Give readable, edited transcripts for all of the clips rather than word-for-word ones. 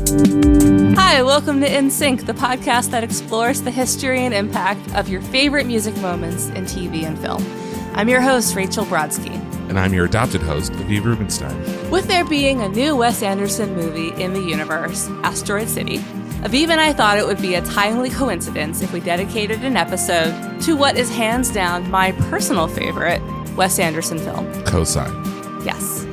Hi, welcome to In Sync, the podcast that explores the history and impact of your favorite music moments in TV and film. I'm your host, Rachel Brodsky. And I'm your adopted host, Aviv Rubenstein. With there being a new Wes Anderson movie in the universe, Asteroid City, Aviv and I thought it would be a timely coincidence if we dedicated an episode to what is hands down my personal favorite Wes Anderson film. Cosign. Yes.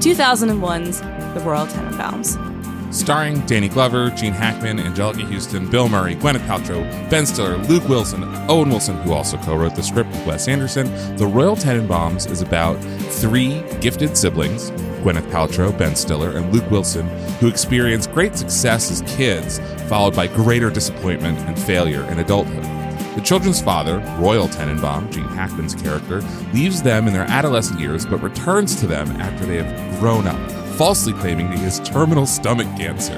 2001's The Royal Tenenbaums. Starring Danny Glover, Gene Hackman, Angelica Houston, Bill Murray, Gwyneth Paltrow, Ben Stiller, Luke Wilson, Owen Wilson, who also co-wrote the script with Wes Anderson. The Royal Tenenbaums is about three gifted siblings, Gwyneth Paltrow, Ben Stiller, and Luke Wilson, who experience great success as kids, followed by greater disappointment and failure in adulthood. The children's father, Royal Tenenbaum, Gene Hackman's character, leaves them in their adolescent years but returns to them after they have grown up, falsely claiming that he has terminal stomach cancer,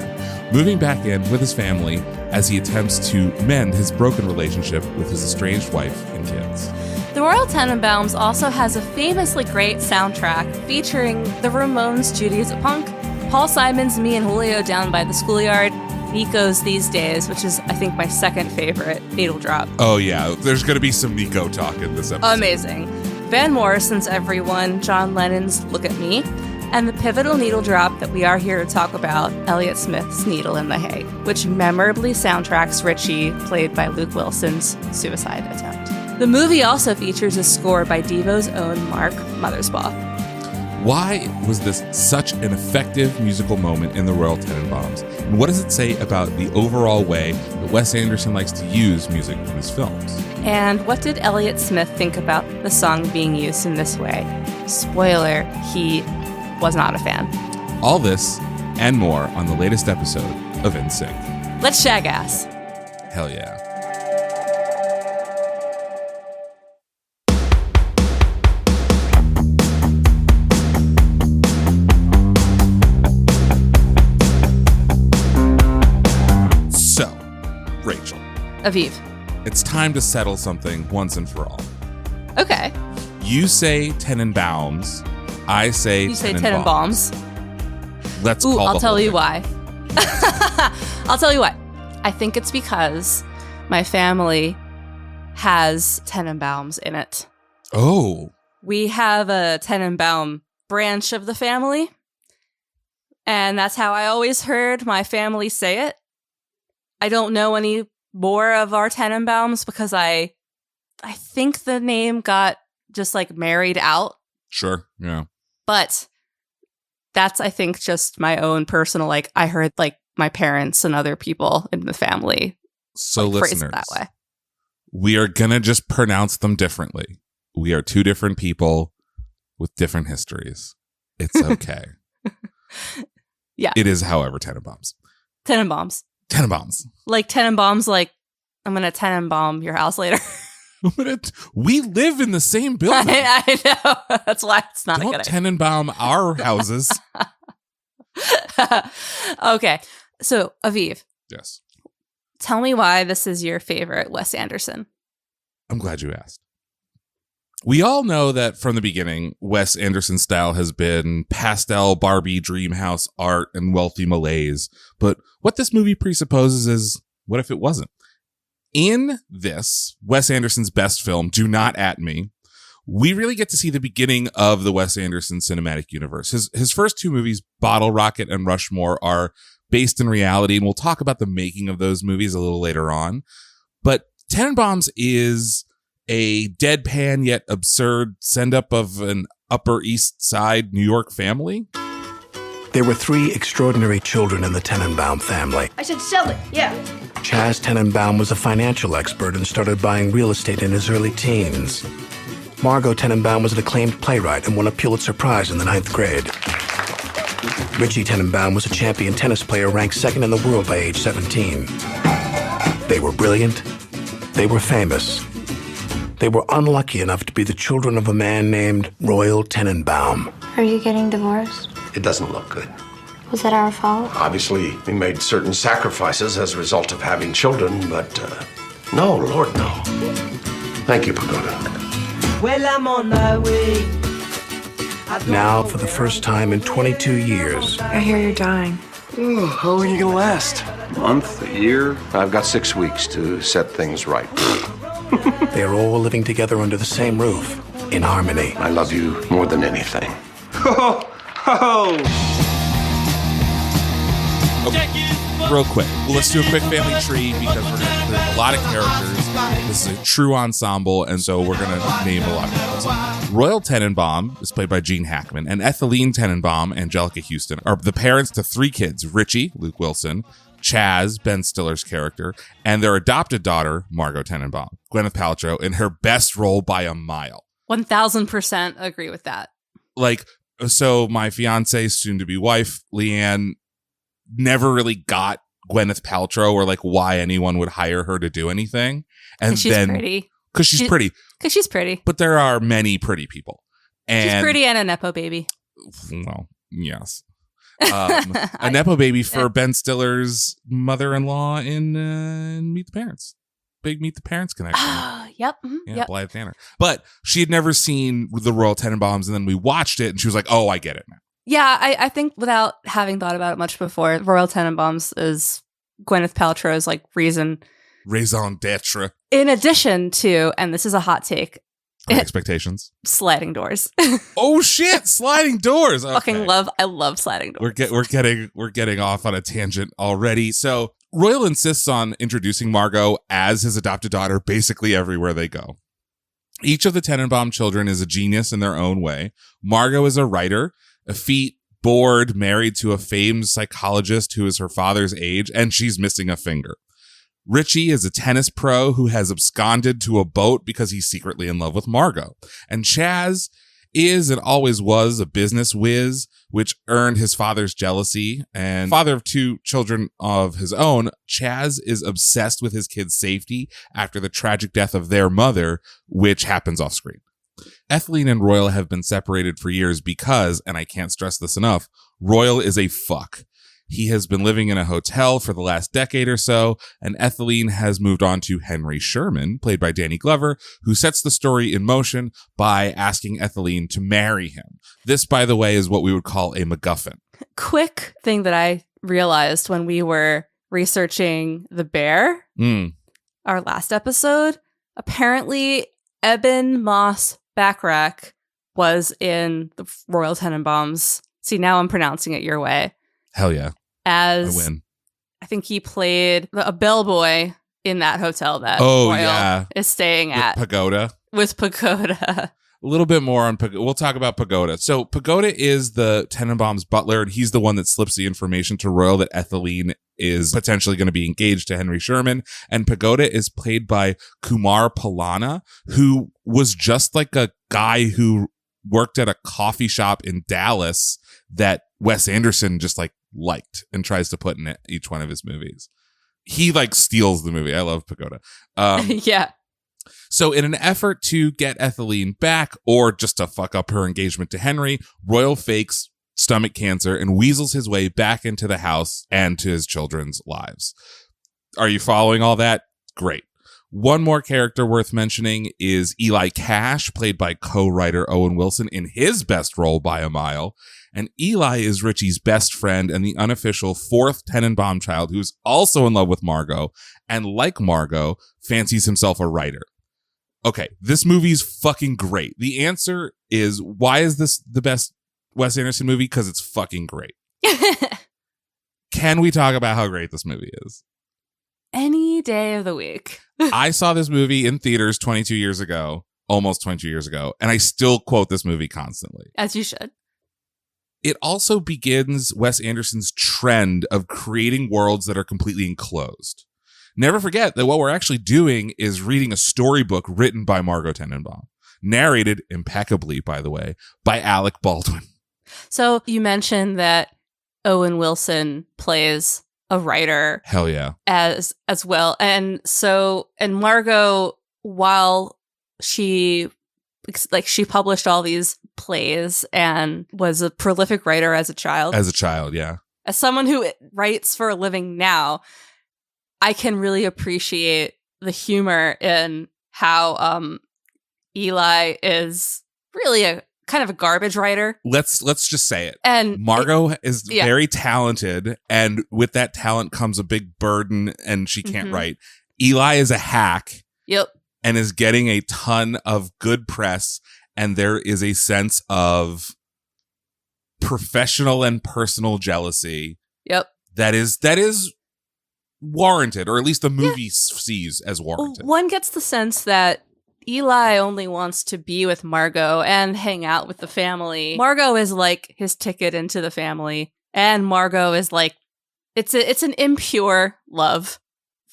moving back in with his family as he attempts to mend his broken relationship with his estranged wife and kids. The Royal Tenenbaums also has a famously great soundtrack featuring the Ramones' Judy Is a Punk, Paul Simon's Me and Julio Down by the Schoolyard, Nico's These Days, which is, I think, my second favorite, Needle Drop. Oh yeah, there's going to be some Nico talk in this episode. Amazing. Van Morrison's Everyone, John Lennon's Look at Me, and the pivotal needle drop that we are here to talk about, Elliott Smith's Needle in the Hay, which memorably soundtracks Richie, played by Luke Wilson's suicide attempt. The movie also features a score by Devo's own Mark Mothersbaugh. Why was this such an effective musical moment in the Royal Tenenbaums? And what does it say about the overall way that Wes Anderson likes to use music in his films? And what did Elliott Smith think about the song being used in this way? Spoiler, he was not a fan. All this and more on the latest episode of In Sync. Let's shag ass. Hell yeah. So, Rachel. Aviv. It's time to settle something once and for all. Okay. You say Tenenbaums. I say you say Tenenbaums. Let's call I'll the tell whole you thing. why. I'll tell you why. I think it's because my family has Tenenbaums in it. Oh. We have a Tenenbaum branch of the family, and that's how I always heard my family say it. I don't know any more of our Tenenbaums because I think the name got just like married out. Sure, yeah. But that's, I think, just my own personal, like, I heard, like, my parents and other people in the family listeners, phrase it that way. We are going to just pronounce them differently. We are two different people with different histories. It's okay. Yeah. It is, however, Tenenbaums. Tenenbaums. Tenenbaums. Like, Tenenbaums, like, I'm going to Tenenbaum your house later. We live in the same building. I know. That's why it's not Don't a good Tenenbaum our houses. Okay. So, Aviv. Yes. Tell me why this is your favorite Wes Anderson. I'm glad you asked. We all know that from the beginning, Wes Anderson's style has been pastel Barbie dream house art and wealthy malaise. But what this movie presupposes is, what if it wasn't? In this, Wes Anderson's best film, Do Not At Me, we really get to see the beginning of the Wes Anderson cinematic universe. His first two movies, Bottle Rocket and Rushmore, are based in reality, and we'll talk about the making of those movies a little later on. But Tenenbaums is a deadpan yet absurd send-up of an Upper East Side New York family. There were three extraordinary children in the Tenenbaum family. I should sell it, yeah. Chaz Tenenbaum was a financial expert and started buying real estate in his early teens. Margot Tenenbaum was an acclaimed playwright and won a Pulitzer Prize in the 9th grade. Richie Tenenbaum was a champion tennis player ranked second in the world by age 17. They were brilliant. They were famous. They were unlucky enough to be the children of a man named Royal Tenenbaum. Are you getting divorced? It doesn't look good. Was it our fault? Obviously, we made certain sacrifices as a result of having children, but no, Lord, no. Thank you, Pagoda. Well, I'm on my way. Now, for the first time in 22 years, I hear you're dying. How long are you gonna last? A month? A year? I've got 6 weeks to set things right. They are all living together under the same roof, in harmony. I love you more than anything. Real quick, let's do a quick family tree because we're going to include a lot of characters. This is a true ensemble, and so we're going to name a lot of people. Royal Tenenbaum is played by Gene Hackman, and Ethelene Tenenbaum, Angelica Houston, are the parents to 3 kids: Richie, Luke Wilson, Chaz, Ben Stiller's character, and their adopted daughter, Margot Tenenbaum, Gwyneth Paltrow, in her best role by a mile. 1000% agree with that. Like, so my fiance, soon-to-be wife, Leanne, never really got Gwyneth Paltrow or like why anyone would hire her to do anything. And she's then pretty. Because she's pretty. Because she's pretty. But there are many pretty people. And she's pretty and a Nepo baby. Well, yes. A Nepo baby for Ben Stiller's mother-in-law in Meet the Parents. Big Meet the Parents connection. Yep. Yeah, yep. Blythe Tanner. But she had never seen the Royal Tenenbaums, and then we watched it, and she was like, oh, I get it now. Yeah, I think without having thought about it much before, Royal Tenenbaums is Gwyneth Paltrow's like raison d'etre. In addition to, and this is a hot take, expectations. Sliding doors. Oh shit! Sliding doors. Okay. I love sliding doors. We're getting off on a tangent already. So Royal insists on introducing Margot as his adopted daughter basically everywhere they go. Each of the Tenenbaum children is a genius in their own way. Margot is a writer, effete, bored, married to a famed psychologist who is her father's age, and she's missing a finger. Richie is a tennis pro who has absconded to a boat because he's secretly in love with Margot. And Chaz is and always was a business whiz, which earned his father's jealousy. And father of 2 children of his own, Chaz is obsessed with his kids' safety after the tragic death of their mother, which happens off screen. Ethelene and Royal have been separated for years because, and I can't stress this enough, Royal is a fuck. He has been living in a hotel for the last decade or so, and Ethelene has moved on to Henry Sherman, played by Danny Glover, who sets the story in motion by asking Ethelene to marry him. This, by the way, is what we would call a MacGuffin. Quick thing that I realized when we were researching The Bear, our last episode, apparently Eben Moss Backrack was in the Royal Tenenbaums. See, now I'm pronouncing it your way. Hell yeah. I win. I think he played a bellboy in that hotel that Royal is staying at. Pagoda. With Pagoda. A little bit more on Pagoda. We'll talk about Pagoda. So Pagoda is the Tenenbaum's butler, and he's the one that slips the information to Royal that Ethelene is potentially going to be engaged to Henry Sherman. And Pagoda is played by Kumar Palana, who was just like a guy who worked at a coffee shop in Dallas that Wes Anderson just liked and tries to put in each one of his movies. He steals the movie. I love Pagoda. Yeah. So in an effort to get Ethelene back, or just to fuck up her engagement to Henry, Royal fakes stomach cancer and weasels his way back into the house and to his children's lives. Are you following all that? Great. One more character worth mentioning is Eli Cash, played by co-writer Owen Wilson in his best role by a mile. And Eli is Richie's best friend and the unofficial 4th Tenenbaum child who's also in love with Margot and, like Margot, fancies himself a writer. Okay, this movie's fucking great. The answer is, why is this the best Wes Anderson movie? Because it's fucking great. Can we talk about how great this movie is? Any day of the week. I saw this movie in theaters 22 years ago, almost 22 years ago, and I still quote this movie constantly. As you should. It also begins Wes Anderson's trend of creating worlds that are completely enclosed. Never forget that what we're actually doing is reading a storybook written by Margot Tenenbaum, narrated impeccably, by the way, by Alec Baldwin. So you mentioned that Owen Wilson plays a writer. Hell yeah. As well. And Margot, while she published all these plays and was a prolific writer as a child. As a child, yeah. As someone who writes for a living now, I can really appreciate the humor in how Eli is really a kind of a garbage writer. Let's just say it. And Margot is very talented, and with that talent comes a big burden, and she can't write. Eli is a hack. Yep. And is getting a ton of good press, and there is a sense of professional and personal jealousy. Yep. That is warranted, or at least the movie sees as warranted. One gets the sense that Eli only wants to be with Margot and hang out with the family. Margot is like his ticket into the family, and Margot is like, it's an impure love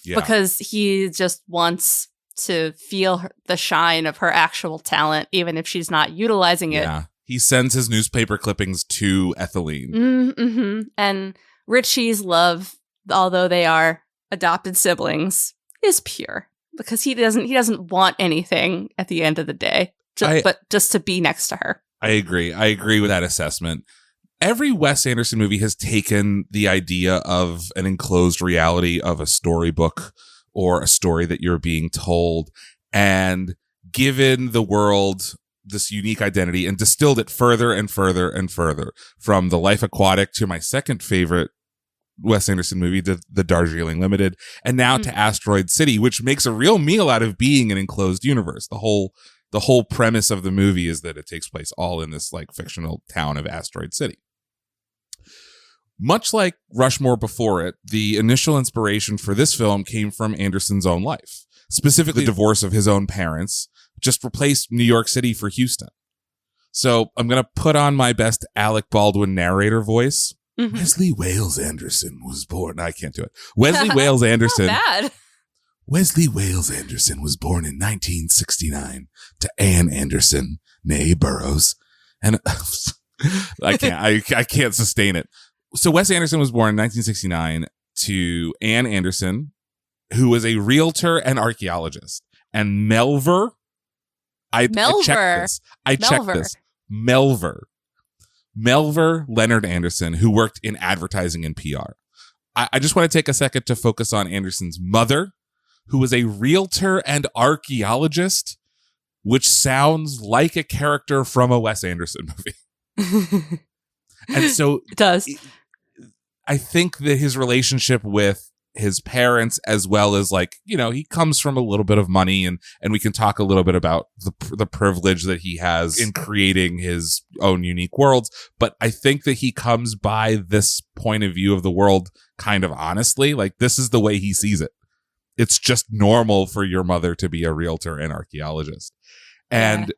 because he just wants to feel the shine of her actual talent, even if she's not utilizing it. Yeah. He sends his newspaper clippings to Ethylene. Mm-hmm. And Richie's love, although they are adopted siblings, is pure because he doesn't want anything at the end of the day, but just to be next to her. I agree. I agree with that assessment. Every Wes Anderson movie has taken the idea of an enclosed reality of a storybook or a story that you're being told, and given the world this unique identity and distilled it further and further and further, from The Life Aquatic to my second favorite Wes Anderson movie, the Darjeeling Limited, and now to Asteroid City, which makes a real meal out of being an enclosed universe. The whole premise of the movie is that it takes place all in this like fictional town of Asteroid City. Much like Rushmore before it, the initial inspiration for this film came from Anderson's own life, specifically the divorce of his own parents, just replaced New York City for Houston. So I'm going to put on my best Alec Baldwin narrator voice. Mm-hmm. Wesley Wales Anderson was born. I can't do it. Wesley Wales Anderson. Not bad. Wesley Wales Anderson was born in 1969 to Ann Anderson, née Burroughs. And I can't sustain it. So Wes Anderson was born in 1969 to Ann Anderson, who was a realtor and archaeologist. And Melver, I checked this. Melver Leonard Anderson, who worked in advertising and PR. I just want to take a second to focus on Anderson's mother, who was a realtor and archaeologist, which sounds like a character from a Wes Anderson movie. And so it does. I think that his relationship with his parents, as well as like, you know, he comes from a little bit of money, and we can talk a little bit about the privilege that he has in creating his own unique worlds. But I think that he comes by this point of view of the world kind of honestly, like this is the way he sees it. It's just normal for your mother to be a realtor and archaeologist. And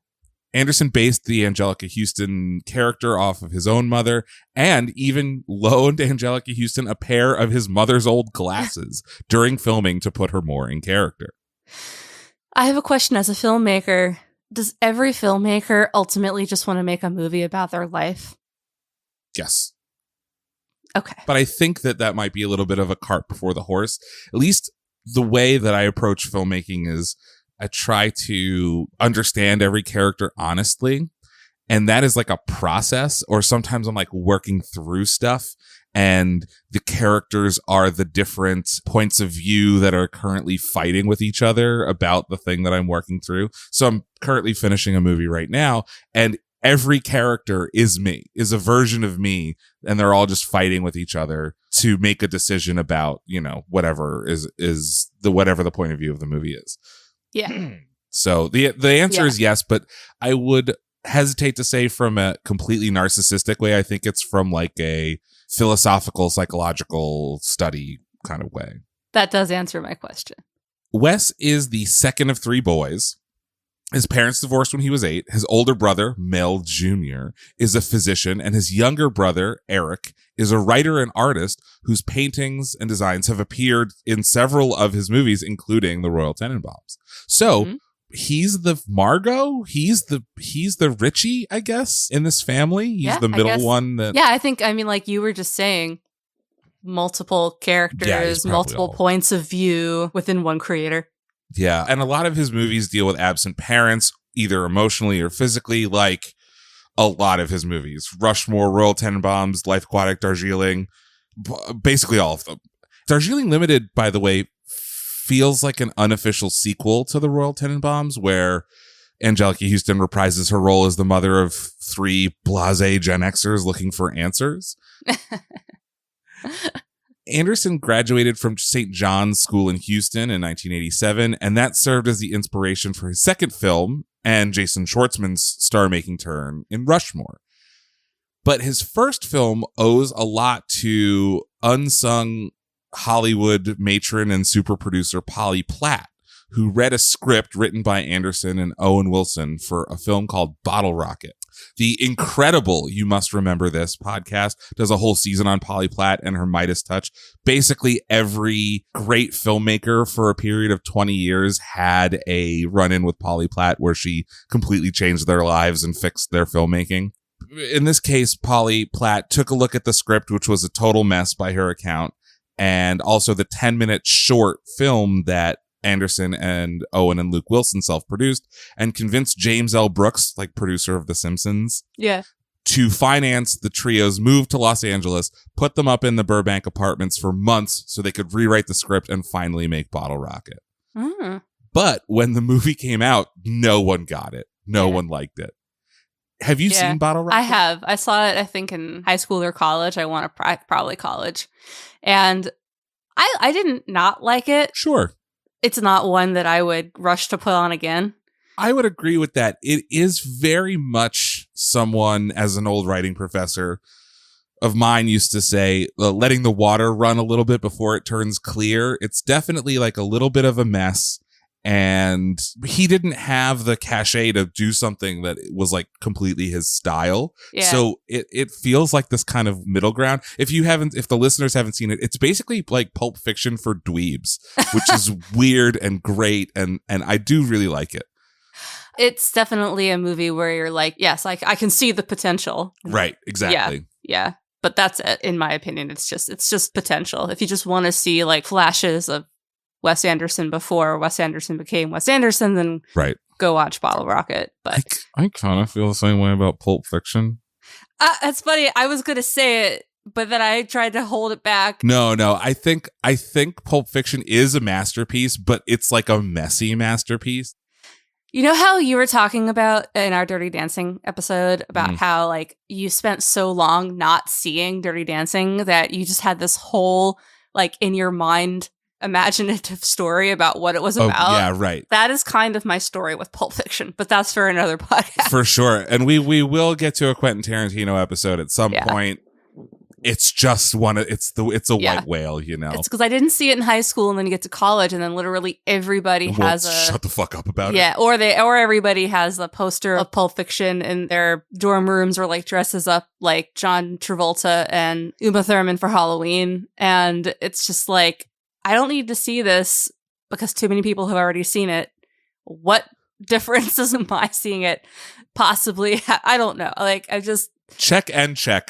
Anderson based the Angelica Houston character off of his own mother, and even loaned Angelica Houston a pair of his mother's old glasses during filming to put her more in character. I have a question as a filmmaker. Does every filmmaker ultimately just want to make a movie about their life? Yes. Okay. But I think that might be a little bit of a cart before the horse. At least the way that I approach filmmaking is I try to understand every character honestly. And that is like a process, or sometimes I'm like working through stuff and the characters are the different points of view that are currently fighting with each other about the thing that I'm working through. So I'm currently finishing a movie right now, and every character is a version of me, and they're all just fighting with each other to make a decision about, you know, whatever whatever the point of view of the movie is. Yeah. So the answer is yes, but I would hesitate to say from a completely narcissistic way. I think it's from like a philosophical, psychological study kind of way. That does answer my question. Wes is the second of three boys. His parents divorced when he was 8. His older brother, Mel Jr., is a physician, and his younger brother, Eric, is a writer and artist whose paintings and designs have appeared in several of his movies, including The Royal Tenenbaums. So he's the Margot, he's the Richie, I guess, in this family. He's the middle one. I mean, like you were just saying, multiple characters, multiple points of view within one creator. Yeah, and a lot of his movies deal with absent parents, either emotionally or physically, like a lot of his movies. Rushmore, Royal Tenenbaums, Life Aquatic, Darjeeling, basically all of them. Darjeeling Limited, by the way, feels like an unofficial sequel to the Royal Tenenbaums, where Anjelica Huston reprises her role as the mother of 3 blasé Gen Xers looking for answers. Anderson graduated from St. John's School in Houston in 1987, and that served as the inspiration for his second film and Jason Schwartzman's star-making turn in Rushmore. But his first film owes a lot to unsung Hollywood matron and super producer Polly Platt, who read a script written by Anderson and Owen Wilson for a film called Bottle Rocket. The incredible You Must Remember This podcast does a whole season on Polly Platt and her Midas touch. Basically, every great filmmaker for a period of 20 years had a run-in with Polly Platt where she completely changed their lives and fixed their filmmaking. In this case, Polly Platt took a look at the script, which was a total mess by her account, and also the 10-minute short film that Anderson and Owen and Luke Wilson self-produced, and convinced James L. Brooks, like producer of The Simpsons, to finance the trio's move to Los Angeles, put them up in the Burbank apartments for months so they could rewrite the script and finally make Bottle Rocket. But when the movie came out, no one got it. No one liked it. Have you seen Bottle Rocket? I have. I saw it, I think, in high school or college. I want to probably college. And I didn't not like it. Sure. It's not one that I would rush to put on again. I would agree with that. It is very much someone, as an old writing professor of mine used to say, letting the water run a little bit before it turns clear. It's definitely like a little bit of a mess. And he didn't have the cachet to do something that was like completely his style. Yeah. So it feels like this kind of middle ground. If the listeners haven't seen it, it's basically like Pulp Fiction for dweebs, which is weird and great. And I do really like it. It's definitely a movie where you're like, yes, I can see the potential. Right. Exactly. Yeah. But that's it. In my opinion, it's just potential. If you just want to see like flashes of Wes Anderson before Wes Anderson became Wes Anderson, then go watch Bottle Rocket. But I kind of feel the same way about Pulp Fiction. That's funny. I was going to say it, but then I tried to hold it back. No. I think Pulp Fiction is a masterpiece, but it's like a messy masterpiece. You know how you were talking about in our Dirty Dancing episode about how like you spent so long not seeing Dirty Dancing that you just had this whole like in your mind imaginative story about what it was about. Yeah, right. That is kind of my story with Pulp Fiction, but that's for another podcast. For sure. And we will get to a Quentin Tarantino episode at some point. It's just it's a white whale, you know. It's because I didn't see it in high school, and then you get to college, and then literally everybody has shut the fuck up about it. Yeah, or everybody has the poster of Pulp Fiction in their dorm rooms, or like dresses up like John Travolta and Uma Thurman for Halloween, and it's just like, I don't need to see this because too many people have already seen it. What difference is my seeing it possibly? I don't know. Like, I just check.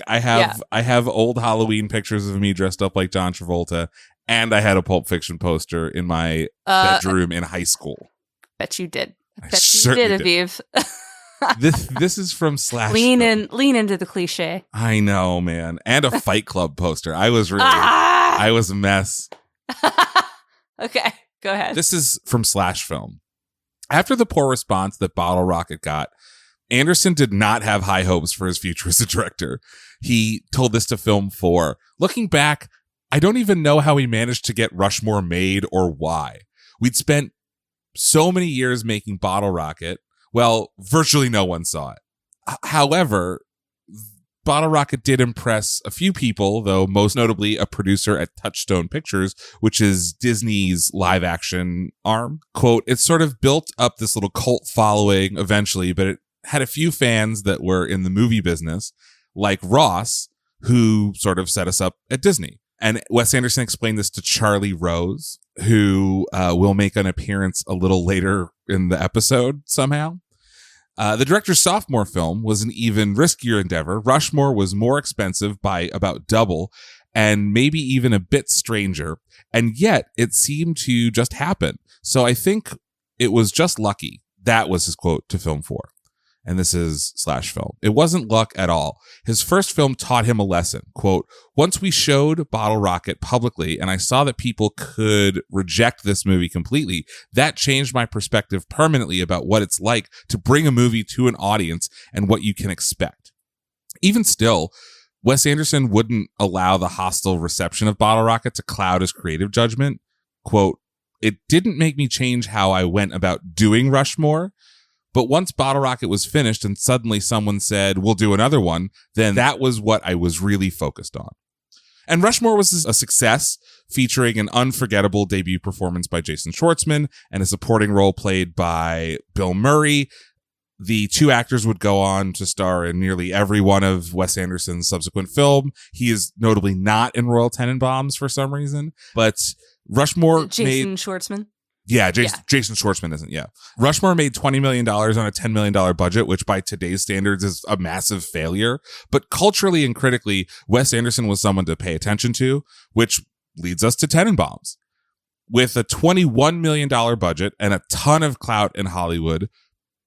I have old Halloween pictures of me dressed up like John Travolta, and I had a Pulp Fiction poster in my bedroom in high school. Bet you did. I Bet you did, Aviv. This is from Slash. Lean into the cliche. I know, man. And a Fight Club poster. I was a mess. Okay, go ahead. This is from Slash Film. After the poor response that Bottle Rocket got, Anderson did not have high hopes for his future as a director. He told this to Film 4. Looking back, I don't even know how he managed to get Rushmore made or why. We'd spent so many years making Bottle Rocket. Well, virtually no one saw it. However, Bottle Rocket did impress a few people, though most notably a producer at Touchstone Pictures, which is Disney's live action arm. Quote, it sort of built up this little cult following eventually, but it had a few fans that were in the movie business, like Ross, who sort of set us up at Disney. And Wes Anderson explained this to Charlie Rose, who will make an appearance a little later in the episode somehow. The director's sophomore film was an even riskier endeavor. Rushmore was more expensive by about double and maybe even a bit stranger. And yet it seemed to just happen. So I think it was just lucky. That was his quote to Film 4. And this is /film. It wasn't luck at all. His first film taught him a lesson. Quote, once we showed Bottle Rocket publicly and I saw that people could reject this movie completely, that changed my perspective permanently about what it's like to bring a movie to an audience and what you can expect. Even still, Wes Anderson wouldn't allow the hostile reception of Bottle Rocket to cloud his creative judgment. Quote, it didn't make me change how I went about doing Rushmore. But once Bottle Rocket was finished and suddenly someone said, we'll do another one, then that was what I was really focused on. And Rushmore was a success, featuring an unforgettable debut performance by Jason Schwartzman and a supporting role played by Bill Murray. The two actors would go on to star in nearly every one of Wes Anderson's subsequent film. He is notably not in Royal Tenenbaums for some reason, but Rushmore Jason Schwartzman. Yeah, Jason Schwartzman isn't, Rushmore made $20 million on a $10 million budget, which by today's standards is a massive failure. But culturally and critically, Wes Anderson was someone to pay attention to, which leads us to Tenenbaums. With a $21 million budget and a ton of clout in Hollywood,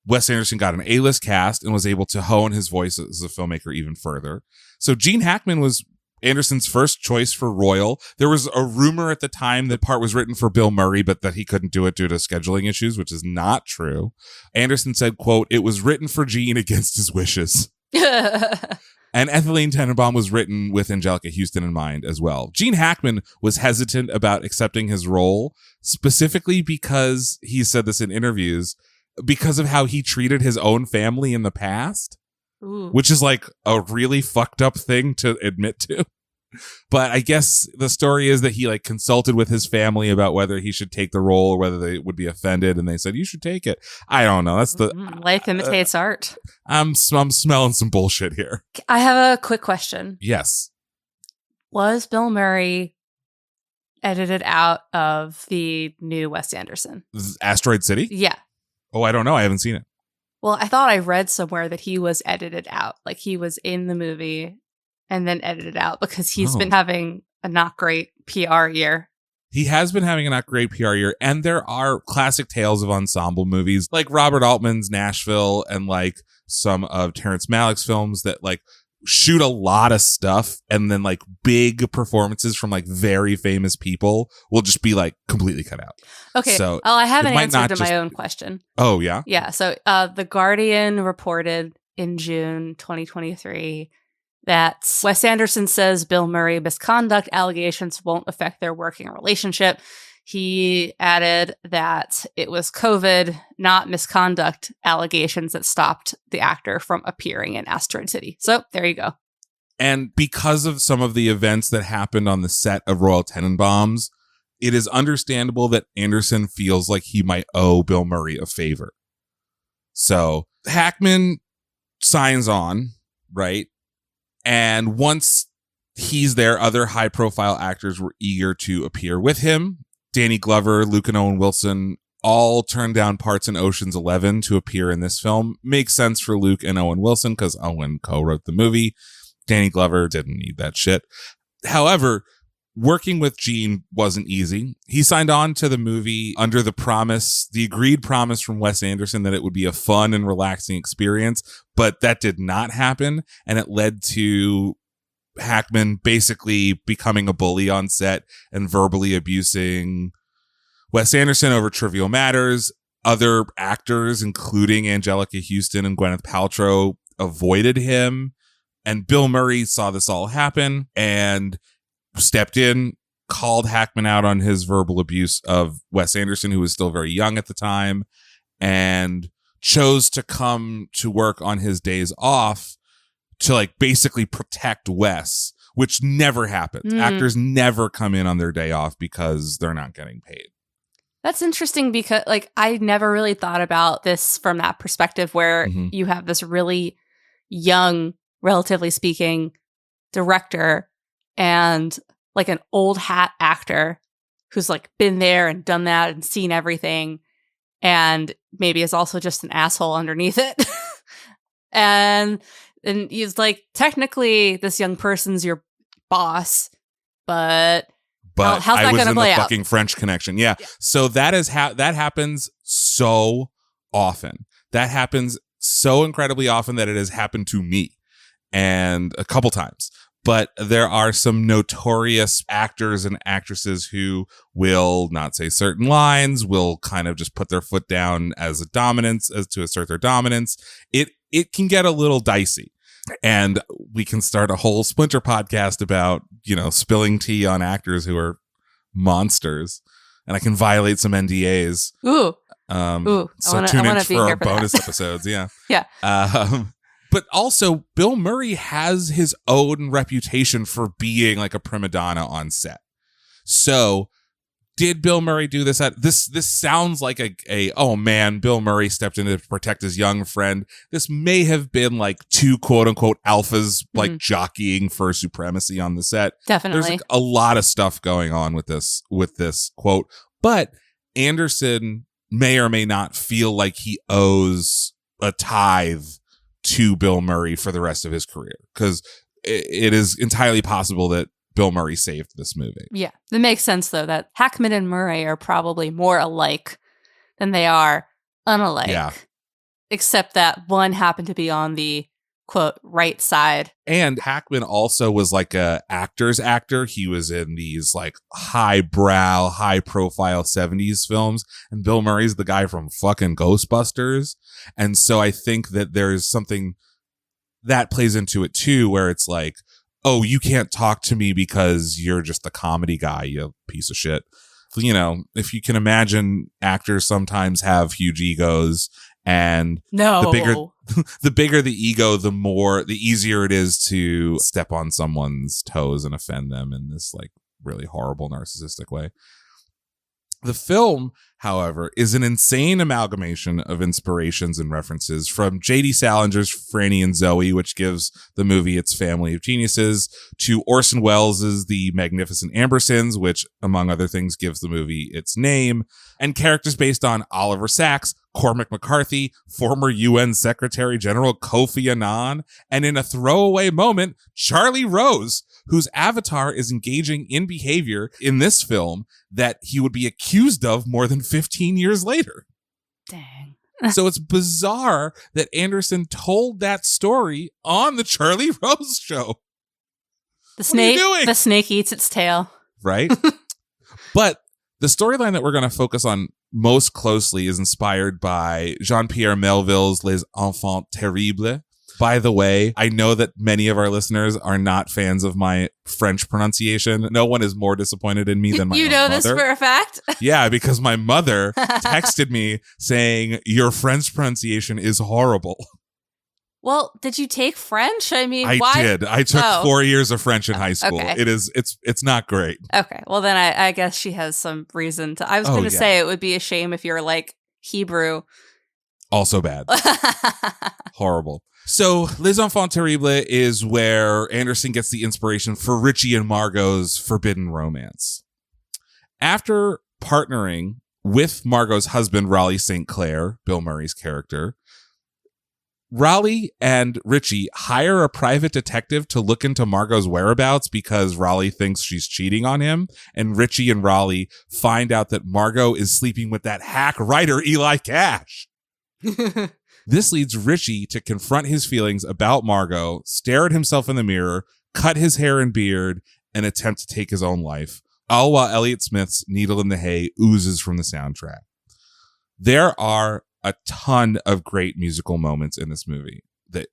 Wes Anderson got an A-list cast and was able to hone his voice as a filmmaker even further. So Gene Hackman was Anderson's first choice for Royal. There was a rumor at the time that part was written for Bill Murray, but that he couldn't do it due to scheduling issues, which is not true. Anderson said, quote, it was written for Gene against his wishes. And Ethelene Tenenbaum was written with Angelica Houston in mind as well. Gene Hackman was hesitant about accepting his role, specifically because he said this in interviews, because of how he treated his own family in the past. Ooh. Which is like a really fucked up thing to admit to. But I guess the story is that he like consulted with his family about whether he should take the role or whether they would be offended, and they said, you should take it. I don't know. That's the life imitates art. I'm smelling some bullshit here. I have a quick question. Yes. Was Bill Murray edited out of the new Wes Anderson? Asteroid City? Yeah. Oh, I don't know. I haven't seen it. Well, I thought I read somewhere that he was edited out. Like he was in the movie and then edited out because he's been having a not great PR year. He has been having a not great PR year. And there are classic tales of ensemble movies like Robert Altman's Nashville and like some of Terrence Malick's films that like shoot a lot of stuff, and then like big performances from like very famous people will just be like completely cut out. Okay. So I have an answer to my own question. Oh, yeah? Yeah. So The Guardian reported in June 2023 that Wes Anderson says Bill Murray misconduct allegations won't affect their working relationship. He added that it was COVID, not misconduct allegations that stopped the actor from appearing in Asteroid City. So there you go. And because of some of the events that happened on the set of Royal Tenenbaums, it is understandable that Anderson feels like he might owe Bill Murray a favor. So Hackman signs on, right? And once he's there, other high-profile actors were eager to appear with him. Danny Glover, Luke and Owen Wilson all turned down parts in Ocean's 11 to appear in this film. Makes sense for Luke and Owen Wilson because Owen co-wrote the movie. Danny Glover didn't need that shit. However, working with Gene wasn't easy. He signed on to the movie under the agreed promise from Wes Anderson that it would be a fun and relaxing experience, but that did not happen, and it led to Hackman basically becoming a bully on set and verbally abusing Wes Anderson over trivial matters. Other actors, including Angelica Houston and Gwyneth Paltrow, avoided him. And Bill Murray saw this all happen and stepped in, called Hackman out on his verbal abuse of Wes Anderson, who was still very young at the time, and chose to come to work on his days off to like basically protect Wes, which never happens. Actors never come in on their day off because they're not getting paid. That's interesting because like I never really thought about this from that perspective where you have this really young, relatively speaking, director and like an old hat actor who's like been there and done that and seen everything and maybe is also just an asshole underneath it. And he's like, technically, this young person's your boss, but how's that going to play out? Fucking French Connection, yeah. So that is that happens so often. That happens so incredibly often that it has happened to me and a couple times. But there are some notorious actors and actresses who will not say certain lines, will kind of just put their foot down as to assert their dominance. It can get a little dicey. And we can start a whole Splinter podcast about, spilling tea on actors who are monsters. And I can violate some NDAs. Ooh. So tune in for our bonus episodes. Yeah. Yeah. But also, Bill Murray has his own reputation for being like a prima donna on set. So, did Bill Murray do this? This sounds like oh man, Bill Murray stepped in to protect his young friend. This may have been like two quote unquote alphas like jockeying for supremacy on the set. Definitely, there's like a lot of stuff going on with this quote. But Anderson may or may not feel like he owes a tithe to Bill Murray for the rest of his career, because it is entirely possible that Bill Murray saved this movie. Yeah, it makes sense though that Hackman and Murray are probably more alike than they are unalike. Yeah. Except that one happened to be on the quote right side. And Hackman also was like a actor's actor. He was in these like highbrow, high profile 70s films. And Bill Murray's the guy from fucking Ghostbusters. And so I think that there's something that plays into it too, where it's like, oh, you can't talk to me because you're just the comedy guy, you piece of shit. If you can imagine, actors sometimes have huge egos, and the bigger the ego, the easier it is to step on someone's toes and offend them in this like really horrible narcissistic way. The film, however, is an insane amalgamation of inspirations and references, from J.D. Salinger's Franny and Zooey, which gives the movie its family of geniuses, to Orson Welles' The Magnificent Ambersons, which, among other things, gives the movie its name, and characters based on Oliver Sacks, Cormac McCarthy, former UN Secretary General Kofi Annan, and in a throwaway moment, Charlie Rose, whose avatar is engaging in behavior in this film that he would be accused of more than 15 years later. Dang. So it's bizarre that Anderson told that story on the Charlie Rose show. The snake eats its tail. Right? But the storyline that we're going to focus on most closely is inspired by Jean-Pierre Melville's Les Enfants Terribles. By the way, I know that many of our listeners are not fans of my French pronunciation. No one is more disappointed in me than my own mother. You know this for a fact? Yeah, because my mother texted me saying, your French pronunciation is horrible. Well, did you take French? I mean, I did. I took 4 years of French in high school. Okay. It's not great. Okay. Well, then I guess she has some reason to. I was going to say it would be a shame if you're like Hebrew. Also bad. Horrible. So Les Enfants Terribles is where Anderson gets the inspiration for Richie and Margot's forbidden romance. After partnering with Margot's husband, Raleigh St. Clair, Bill Murray's character, Raleigh and Richie hire a private detective to look into Margot's whereabouts because Raleigh thinks she's cheating on him. And Richie and Raleigh find out that Margot is sleeping with that hack writer, Eli Cash. This leads Richie to confront his feelings about Margot, stare at himself in the mirror, cut his hair and beard, and attempt to take his own life, all while Elliott Smith's Needle in the Hay oozes from the soundtrack. There are a ton of great musical moments in this movie that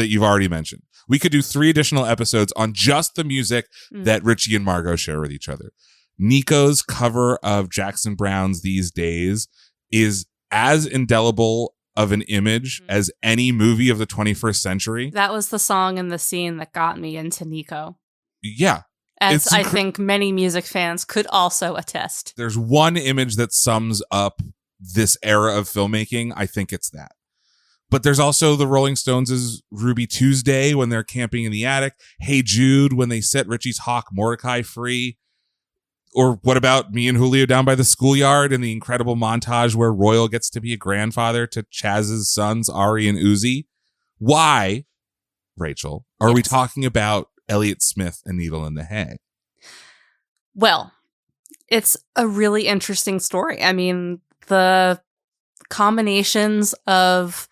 you've already mentioned. We could do 3 additional episodes on just the music that Richie and Margot share with each other. Nico's cover of Jackson Browne's These Days is as indelible of an image as any movie of the 21st century. That was the song and the scene that got me into Nico. Yeah. As I think many music fans could also attest. There's one image that sums up this era of filmmaking. I think it's that. But there's also the Rolling Stones' Ruby Tuesday when they're camping in the attic. Hey Jude when they set Richie's hawk Mordecai free. Or what about me and Julio down by the schoolyard in the incredible montage where Royal gets to be a grandfather to Chaz's sons, Ari and Uzi? Why, Rachel, are we talking about Elliott Smith and Needle in the Hay? Well, it's a really interesting story. I mean, the combinations of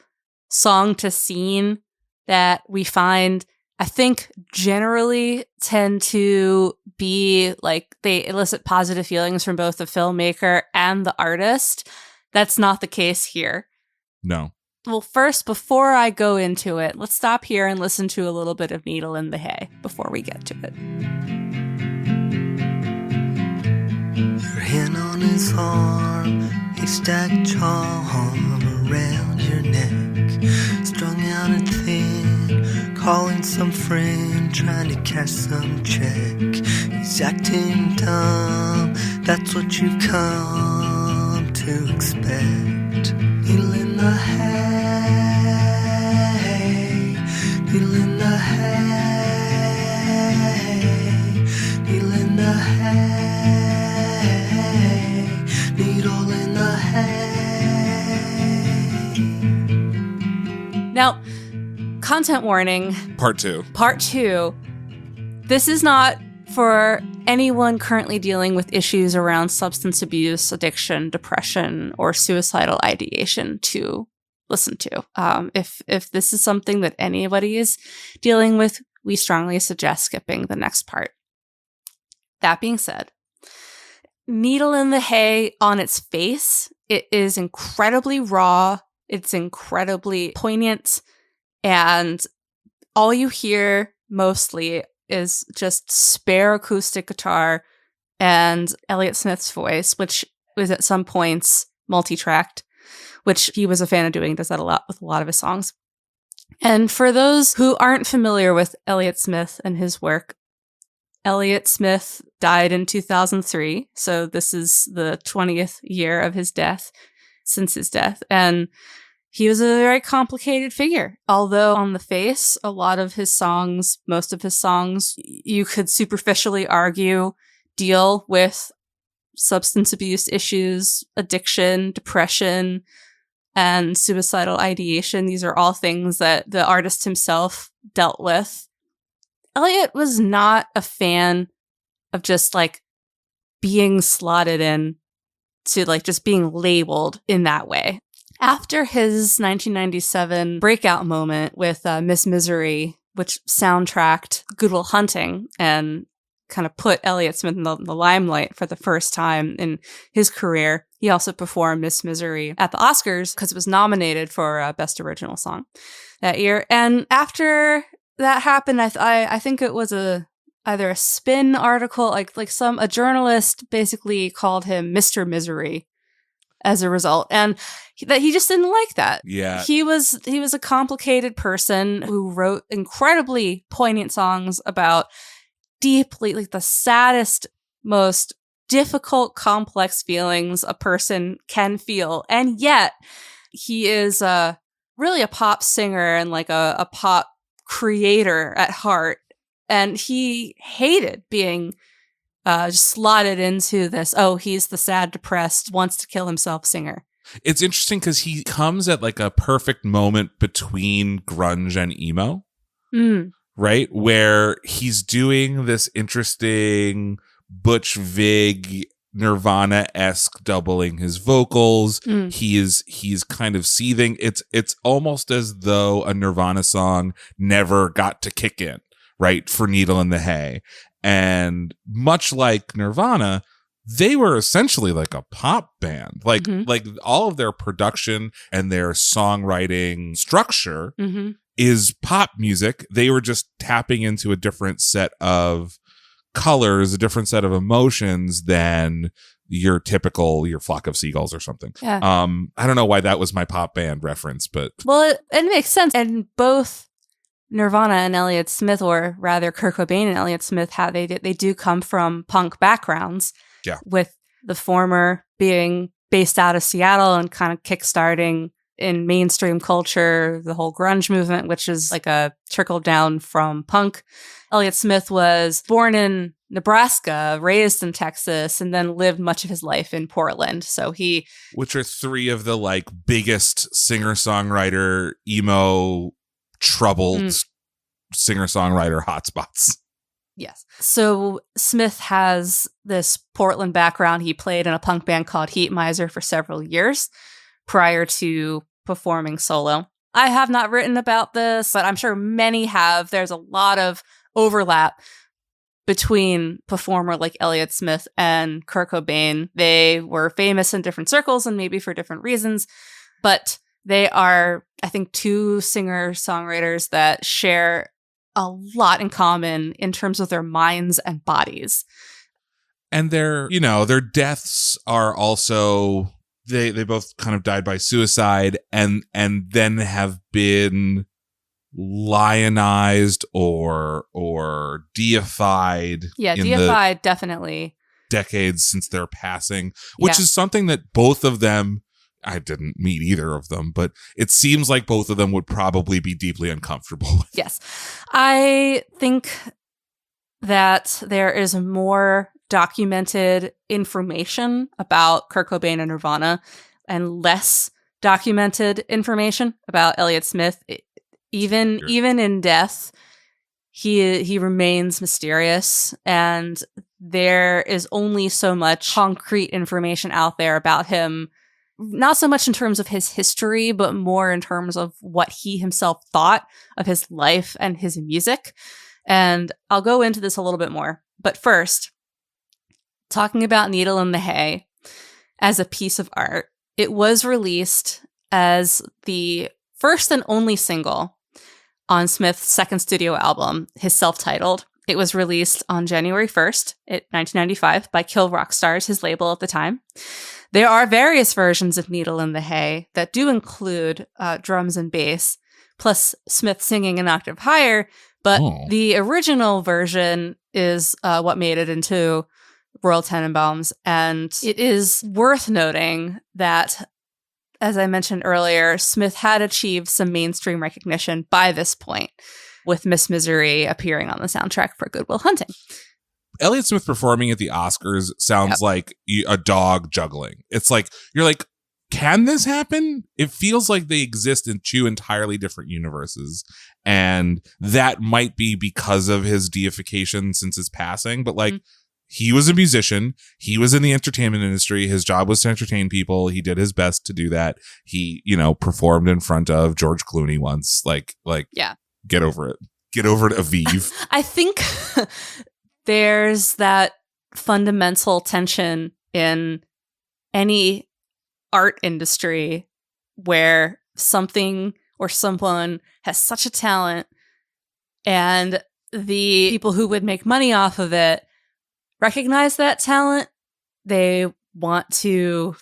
song to scene that we find, I think, generally tend to be like they elicit positive feelings from both the filmmaker and the artist. That's not the case here. No. Well, first, before I go into it, let's stop here and listen to a little bit of Needle in the Hay before we get to it. Your hand on his arm, haystack charm around your neck, strung out and thin, calling some friend, trying to cash some check. He's acting dumb, that's what you've come to expect. Needle in the hay, needle in the hay, needle in the hay, needle in the hay. Now, content warning. Part 2. Part 2. This is not for anyone currently dealing with issues around substance abuse, addiction, depression, or suicidal ideation to listen to. If this is something that anybody is dealing with, we strongly suggest skipping the next part. That being said, Needle in the Hay on its face, it is incredibly raw. It's incredibly poignant. And all you hear mostly is just spare acoustic guitar and Elliott Smith's voice, which was at some points multi-tracked, which he was a fan of doing, does that a lot with a lot of his songs. And for those who aren't familiar with Elliott Smith and his work, Elliott Smith died in 2003, so this is the 20th year of his death, since his death, and he was a very complicated figure. Although on the face, a lot of his songs, most of his songs, you could superficially argue deal with substance abuse issues, addiction, depression, and suicidal ideation. These are all things that the artist himself dealt with. Elliott was not a fan of just like being slotted in to like just being labeled in that way. After his 1997 breakout moment with Miss Misery, which soundtracked Good Will Hunting and kind of put Elliott Smith in the limelight for the first time in his career, he also performed Miss Misery at the Oscars because it was nominated for Best Original Song that year. And after that happened, I think it was either a Spin article, like a journalist basically called him Mr. Misery as a result, and that he just didn't like that. Yeah. He was a complicated person who wrote incredibly poignant songs about deeply, like the saddest, most difficult, complex feelings a person can feel. And yet he is really a pop singer and like a pop creator at heart. And he hated being just slotted into this, oh, he's the sad, depressed, wants to kill himself singer. It's interesting because he comes at like a perfect moment between grunge and emo, right? Where he's doing this interesting Butch Vig Nirvana-esque doubling his vocals. He's kind of seething. It's almost as though a Nirvana song never got to kick in, right? For Needle in the Hay. And much like Nirvana, they were essentially like a pop band. Like all of their production and their songwriting structure is pop music. They were just tapping into a different set of colors, a different set of emotions than your Flock of Seagulls or something. Yeah. I don't know why that was my pop band reference, but well, it makes sense. And both Nirvana and Elliott Smith, or rather Kurt Cobain and Elliott Smith, they do come from punk backgrounds. Yeah. With the former being based out of Seattle and kind of kickstarting in mainstream culture the whole grunge movement, which is like a trickle down from punk. Elliott Smith was born in Nebraska, raised in Texas, and then lived much of his life in Portland. So which are three of the like biggest singer-songwriter emo troubled singer-songwriter hotspots. Yes. So Smith has this Portland background. He played in a punk band called Heat Miser for several years prior to performing solo. I have not written about this, but I'm sure many have. There's a lot of overlap between performer like Elliott Smith and Kurt Cobain. They were famous in different circles and maybe for different reasons, but they are, I think, two singer-songwriters that share a lot in common in terms of their minds and bodies. And their deaths are also, they both kind of died by suicide and then have been lionized or deified. Yeah, deified, definitely. Decades since their passing, which is something that both of them, I didn't meet either of them, but it seems like both of them would probably be deeply uncomfortable with. Yes. I think that there is more documented information about Kurt Cobain and Nirvana and less documented information about Elliott Smith. Even in death, he remains mysterious, and there is only so much concrete information out there about him, not so much in terms of his history, but more in terms of what he himself thought of his life and his music. And I'll go into this a little bit more. But first, talking about Needle in the Hay as a piece of art, it was released as the first and only single on Smith's second studio album, his self-titled. It was released on January 1st, 1995 by Kill Rock Stars, his label at the time. There are various versions of Needle in the Hay that do include drums and bass, plus Smith singing an octave higher, but the original version is what made it into Royal Tenenbaums. And it is worth noting that, as I mentioned earlier, Smith had achieved some mainstream recognition by this point, with Miss Misery appearing on the soundtrack for Good Will Hunting. Elliott Smith performing at the Oscars sounds like a dog juggling. It's like, you're like, can this happen? It feels like they exist in two entirely different universes. And that might be because of his deification since his passing. But like, he was a musician. He was in the entertainment industry. His job was to entertain people. He did his best to do that. He, performed in front of George Clooney once. Get over it. Get over it, Aviv. I think there's that fundamental tension in any art industry where something or someone has such a talent and the people who would make money off of it recognize that talent. They want to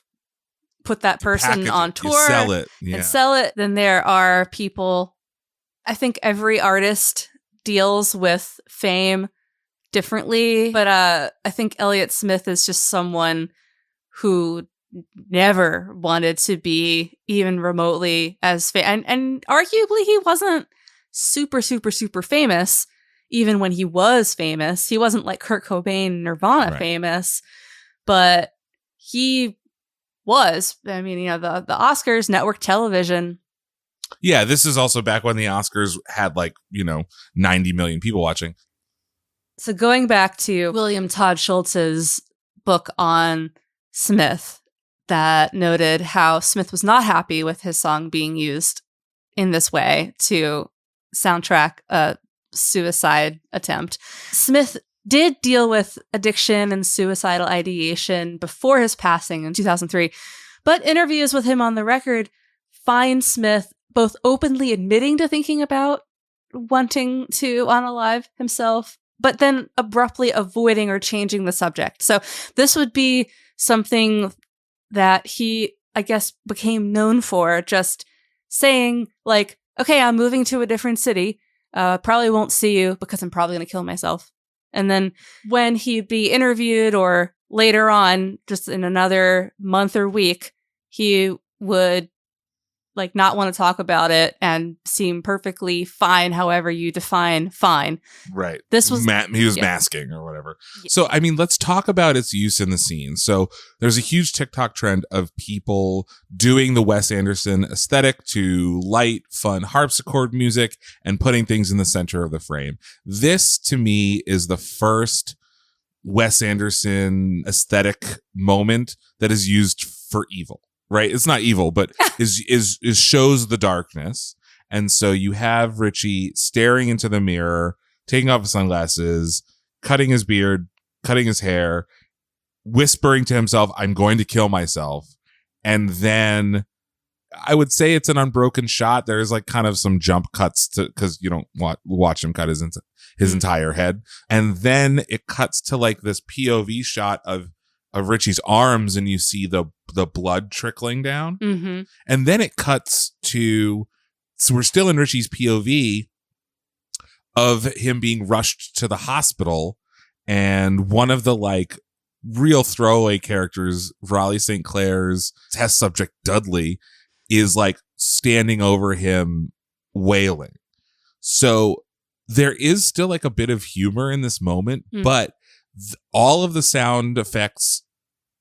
put that person on tour, sell it, and sell it. Then there are people, I think every artist deals with fame differently, but I think Elliott Smith is just someone who never wanted to be even remotely as and arguably he wasn't super famous. Even when he was famous, he wasn't like Kurt Cobain, Nirvana famous, but he was. I mean, the Oscars, network television. Yeah, this is also back when the Oscars had 90 million people watching. So going back to William Todd Schultz's book on Smith that noted how Smith was not happy with his song being used in this way to soundtrack a suicide attempt. Smith did deal with addiction and suicidal ideation before his passing in 2003, but interviews with him on the record find Smith both openly admitting to thinking about wanting to unalive himself, but then abruptly avoiding or changing the subject. So this would be something that he, I guess, became known for, just saying okay, I'm moving to a different city. Probably won't see you because I'm probably going to kill myself. And then when he'd be interviewed or later on, just in another month or week, he would not want to talk about it and seem perfectly fine, however you define fine. Right. This was he was masking or whatever. Yeah. So, I mean, let's talk about its use in the scene. So there's a huge TikTok trend of people doing the Wes Anderson aesthetic to light, fun harpsichord music and putting things in the center of the frame. This, to me, is the first Wes Anderson aesthetic moment that is used for evil. Right? It's not evil, but is shows the darkness. And so you have Richie staring into the mirror, taking off his sunglasses, cutting his beard, cutting his hair, whispering to himself, I'm going to kill myself. And then I would say it's an unbroken shot. There's like kind of some jump cuts to, because you don't watch him cut his entire head. And then it cuts to like this POV shot of Richie's arms, and you see the blood trickling down. Mm-hmm. And then it cuts to, so we're still in Richie's POV of him being rushed to the hospital. And one of the like real throwaway characters, Raleigh St. Clair's test subject Dudley, is like standing over him wailing. So there is still like a bit of humor in this moment, but all of the sound effects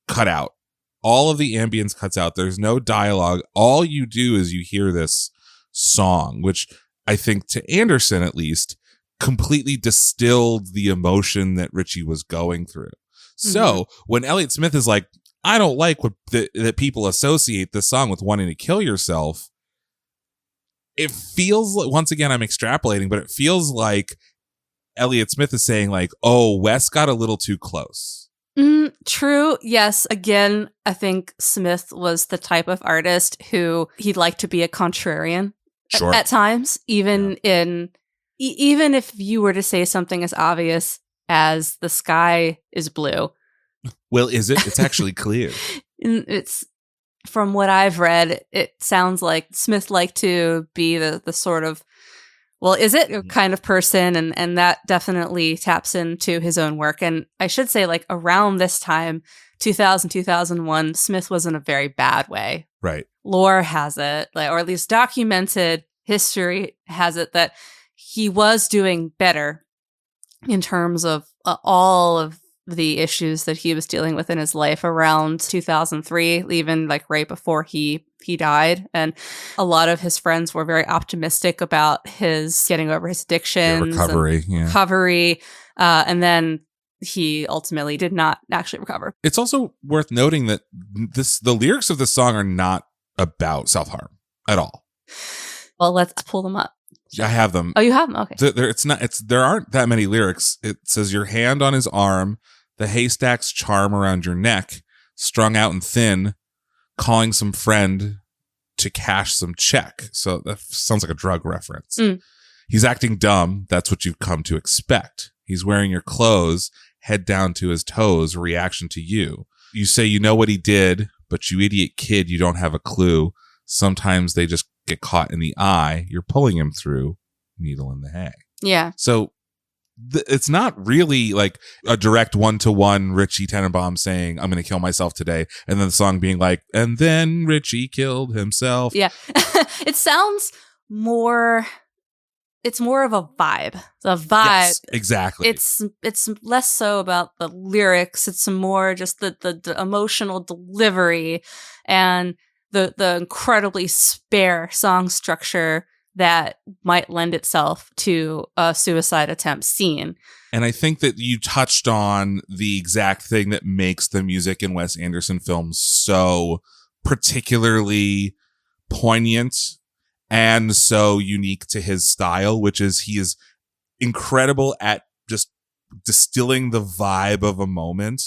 cut out. All of the ambience cuts out. There's no dialogue. All you do is you hear this song, which I think to Anderson at least completely distilled the emotion that Richie was going through. So when Elliott Smith is like, I don't like that people associate this song with wanting to kill yourself, it feels like, once again, I'm extrapolating, but it feels like Elliott Smith is saying like, oh, Wes got a little too close. True. Yes. Again, I think Smith was the type of artist who he'd like to be a contrarian at times, even if you were to say something as obvious as the sky is blue. Well, is it? It's actually clear. It's, from what I've read, it sounds like Smith liked to be the sort of, well, is it kind of person? And that definitely taps into his own work. And I should say, like, around this time, 2000, 2001, Smith was in a very bad way. Right. Lore has it, like, or at least documented history has it, that he was doing better in terms of all of the issues that he was dealing with in his life around 2003, even like right before he died. And a lot of his friends were very optimistic about his getting over his addictions, recovery. And then he ultimately did not actually recover. It's also worth noting that the lyrics of the song are not about self-harm at all. Well, let's pull them up. I have them. Oh, you have them? Okay. There aren't that many lyrics. It says, your hand on his arm, the haystack's charm around your neck, strung out and thin, calling some friend to cash some check. So that sounds like a drug reference. He's acting dumb. That's what you've come to expect. He's wearing your clothes, head down to his toes, reaction to you. You say you know what he did, but you idiot kid, you don't have a clue. Sometimes they just get caught in the eye. You're pulling him through, needle in the hay. Yeah. So it's not really like a direct one-to-one Richie Tenenbaum saying, I'm going to kill myself today. And then the song being like, and then Richie killed himself. Yeah. It sounds more, it's more of a vibe. The vibe. Yes, exactly. It's less so about the lyrics. It's more just the emotional delivery and the incredibly spare song structure that might lend itself to a suicide attempt scene. And I think that you touched on the exact thing that makes the music in Wes Anderson films so particularly poignant and so unique to his style, which is he is incredible at just distilling the vibe of a moment.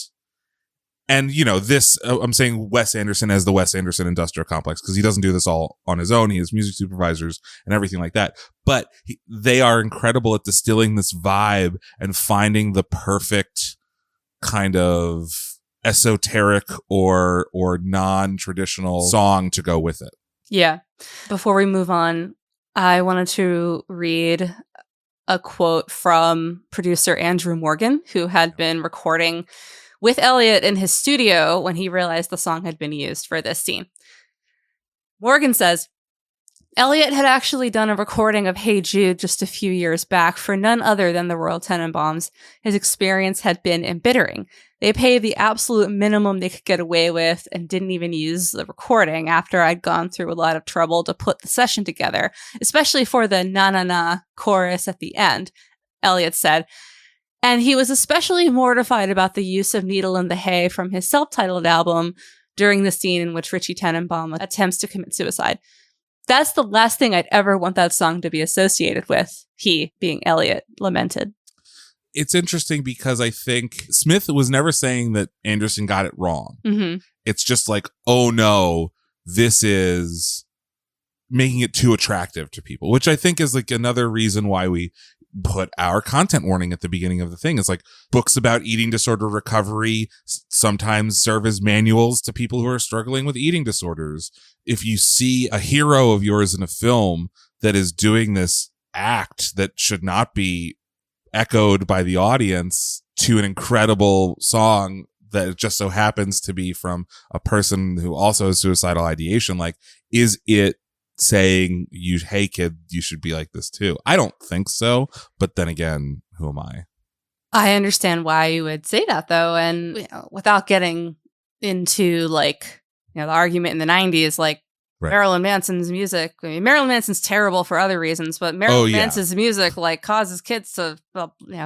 And, you know, this, I'm saying Wes Anderson as the Wes Anderson Industrial Complex, because he doesn't do this all on his own. He has music supervisors and everything like that. But they are incredible at distilling this vibe and finding the perfect kind of esoteric or non-traditional song to go with it. Yeah. Before we move on, I wanted to read a quote from producer Andrew Morgan, who had been recording with Elliott in his studio when he realized the song had been used for this scene. Morgan says, Elliott had actually done a recording of Hey Jude just a few years back for none other than the Royal Tenenbaums. His experience had been embittering. They paid the absolute minimum they could get away with and didn't even use the recording after I'd gone through a lot of trouble to put the session together, especially for the na-na-na chorus at the end, Elliott said. And he was especially mortified about the use of Needle in the Hay from his self-titled album during the scene in which Richie Tenenbaum attempts to commit suicide. That's the last thing I'd ever want that song to be associated with. He, being Elliot, lamented. It's interesting because I think Smith was never saying that Anderson got it wrong. Mm-hmm. It's just like, oh no, this is making it too attractive to people, which I think is like another reason why we put our content warning at the beginning of the thing. It's like books about eating disorder recovery sometimes serve as manuals to people who are struggling with eating disorders. If you see a hero of yours in a film that is doing this act that should not be echoed by the audience to an incredible song that just so happens to be from a person who also has suicidal ideation, like, is it saying hey kid, you should be like this too? I don't think so, but then again, who am I? I understand why you would say that, though, and without getting into like the argument in the 90s, like Right. Marilyn Manson's music. I mean, Marilyn Manson's terrible for other reasons, but Marilyn Manson's music like causes kids to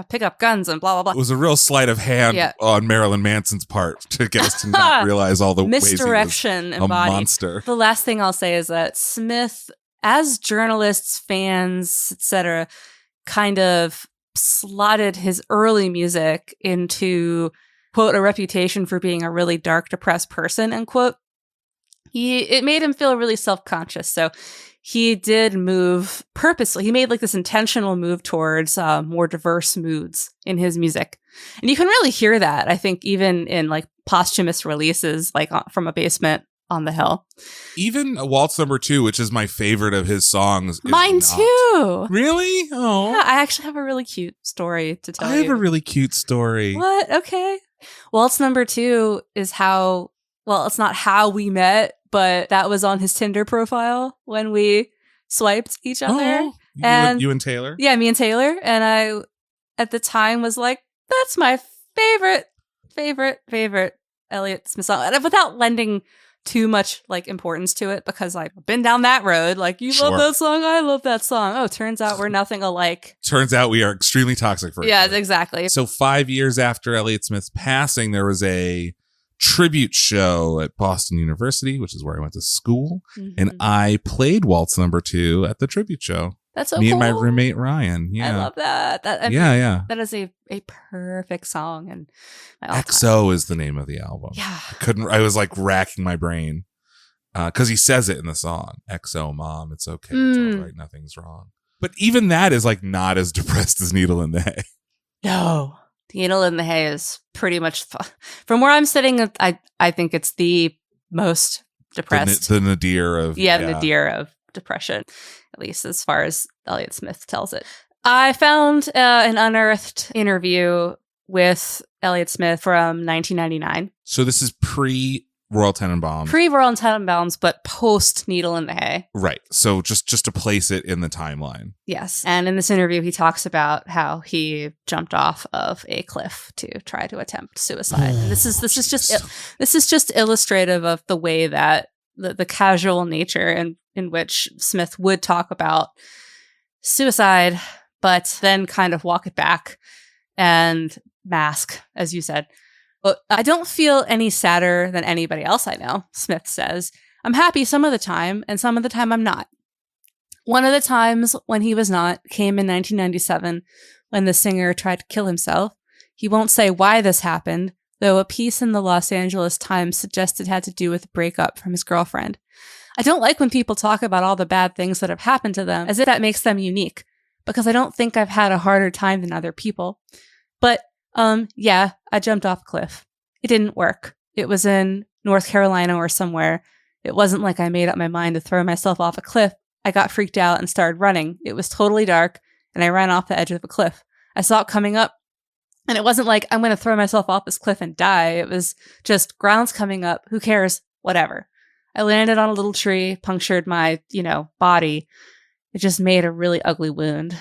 pick up guns and blah blah blah. It was a real sleight of hand on Marilyn Manson's part to get us to not realize all the misdirection ways he was embodied. a monster. The last thing I'll say is that Smith, as journalists, fans, etc., kind of slotted his early music into, quote, a reputation for being a really dark, depressed person, end quote. It made him feel really self-conscious. So he did move purposely. He made like this intentional move towards more diverse moods in his music. And you can really hear that, I think, even in like posthumous releases, like from A Basement on the Hill. Even Waltz No. 2, which is my favorite of his songs. Mine too. Really? Oh. Yeah, I actually have a really cute story to tell you. I have a really cute story. What? Okay. Waltz No. 2 is how, well, it's not how we met, but that was on his Tinder profile when we swiped each other. Oh, and you and Taylor? Yeah, me and Taylor. And I, at the time, was like, that's my favorite Elliott Smith song. And without lending too much like importance to it, because I've been down that road. Like, you love that song, I love that song. Oh, turns out we're nothing alike. Turns out we are extremely toxic for each other. Yeah, exactly. So 5 years after Elliott Smith's passing, there was a tribute show at Boston University, which is where I went to school. Mm-hmm. And I played Waltz No. 2 at the tribute show. That's so Me cool. and my roommate Ryan. Yeah. I love that. Yeah. That is a perfect song. And XO is the name of the album. Yeah. I was like racking my brain. Because he says it in the song. XO, mom, it's okay. It's all right. Nothing's wrong. But even that is like not as depressed as Needle in the Hay. No. Needle in the Hay is pretty much, from where I'm sitting, I think it's the most depressed. The nadir of. The nadir of depression, at least as far as Elliott Smith tells it. I found an unearthed interview with Elliott Smith from 1999. So this is pre-Royal Tenenbaums. Pre-Royal Tenenbaums, but post-Needle in the Hay. Right. So just to place it in the timeline. Yes. And in this interview, he talks about how he jumped off of a cliff to try to attempt suicide. And this is just illustrative of the way that the casual nature in which Smith would talk about suicide, but then kind of walk it back and mask, as you said. But I don't feel any sadder than anybody else I know, Smith says. I'm happy some of the time, and some of the time I'm not. One of the times when he was not came in 1997 when the singer tried to kill himself. He won't say why this happened, though a piece in the Los Angeles Times suggested it had to do with a breakup from his girlfriend. I don't like when people talk about all the bad things that have happened to them as if that makes them unique, because I don't think I've had a harder time than other people. But, yeah, I jumped off a cliff. It didn't work. It was in North Carolina or somewhere. It wasn't like I made up my mind to throw myself off a cliff. I got freaked out and started running. It was totally dark, and I ran off the edge of a cliff. I saw it coming up, and it wasn't like I'm going to throw myself off this cliff and die. It was just ground's coming up. Who cares? Whatever. I landed on a little tree, punctured my, body. It just made a really ugly wound.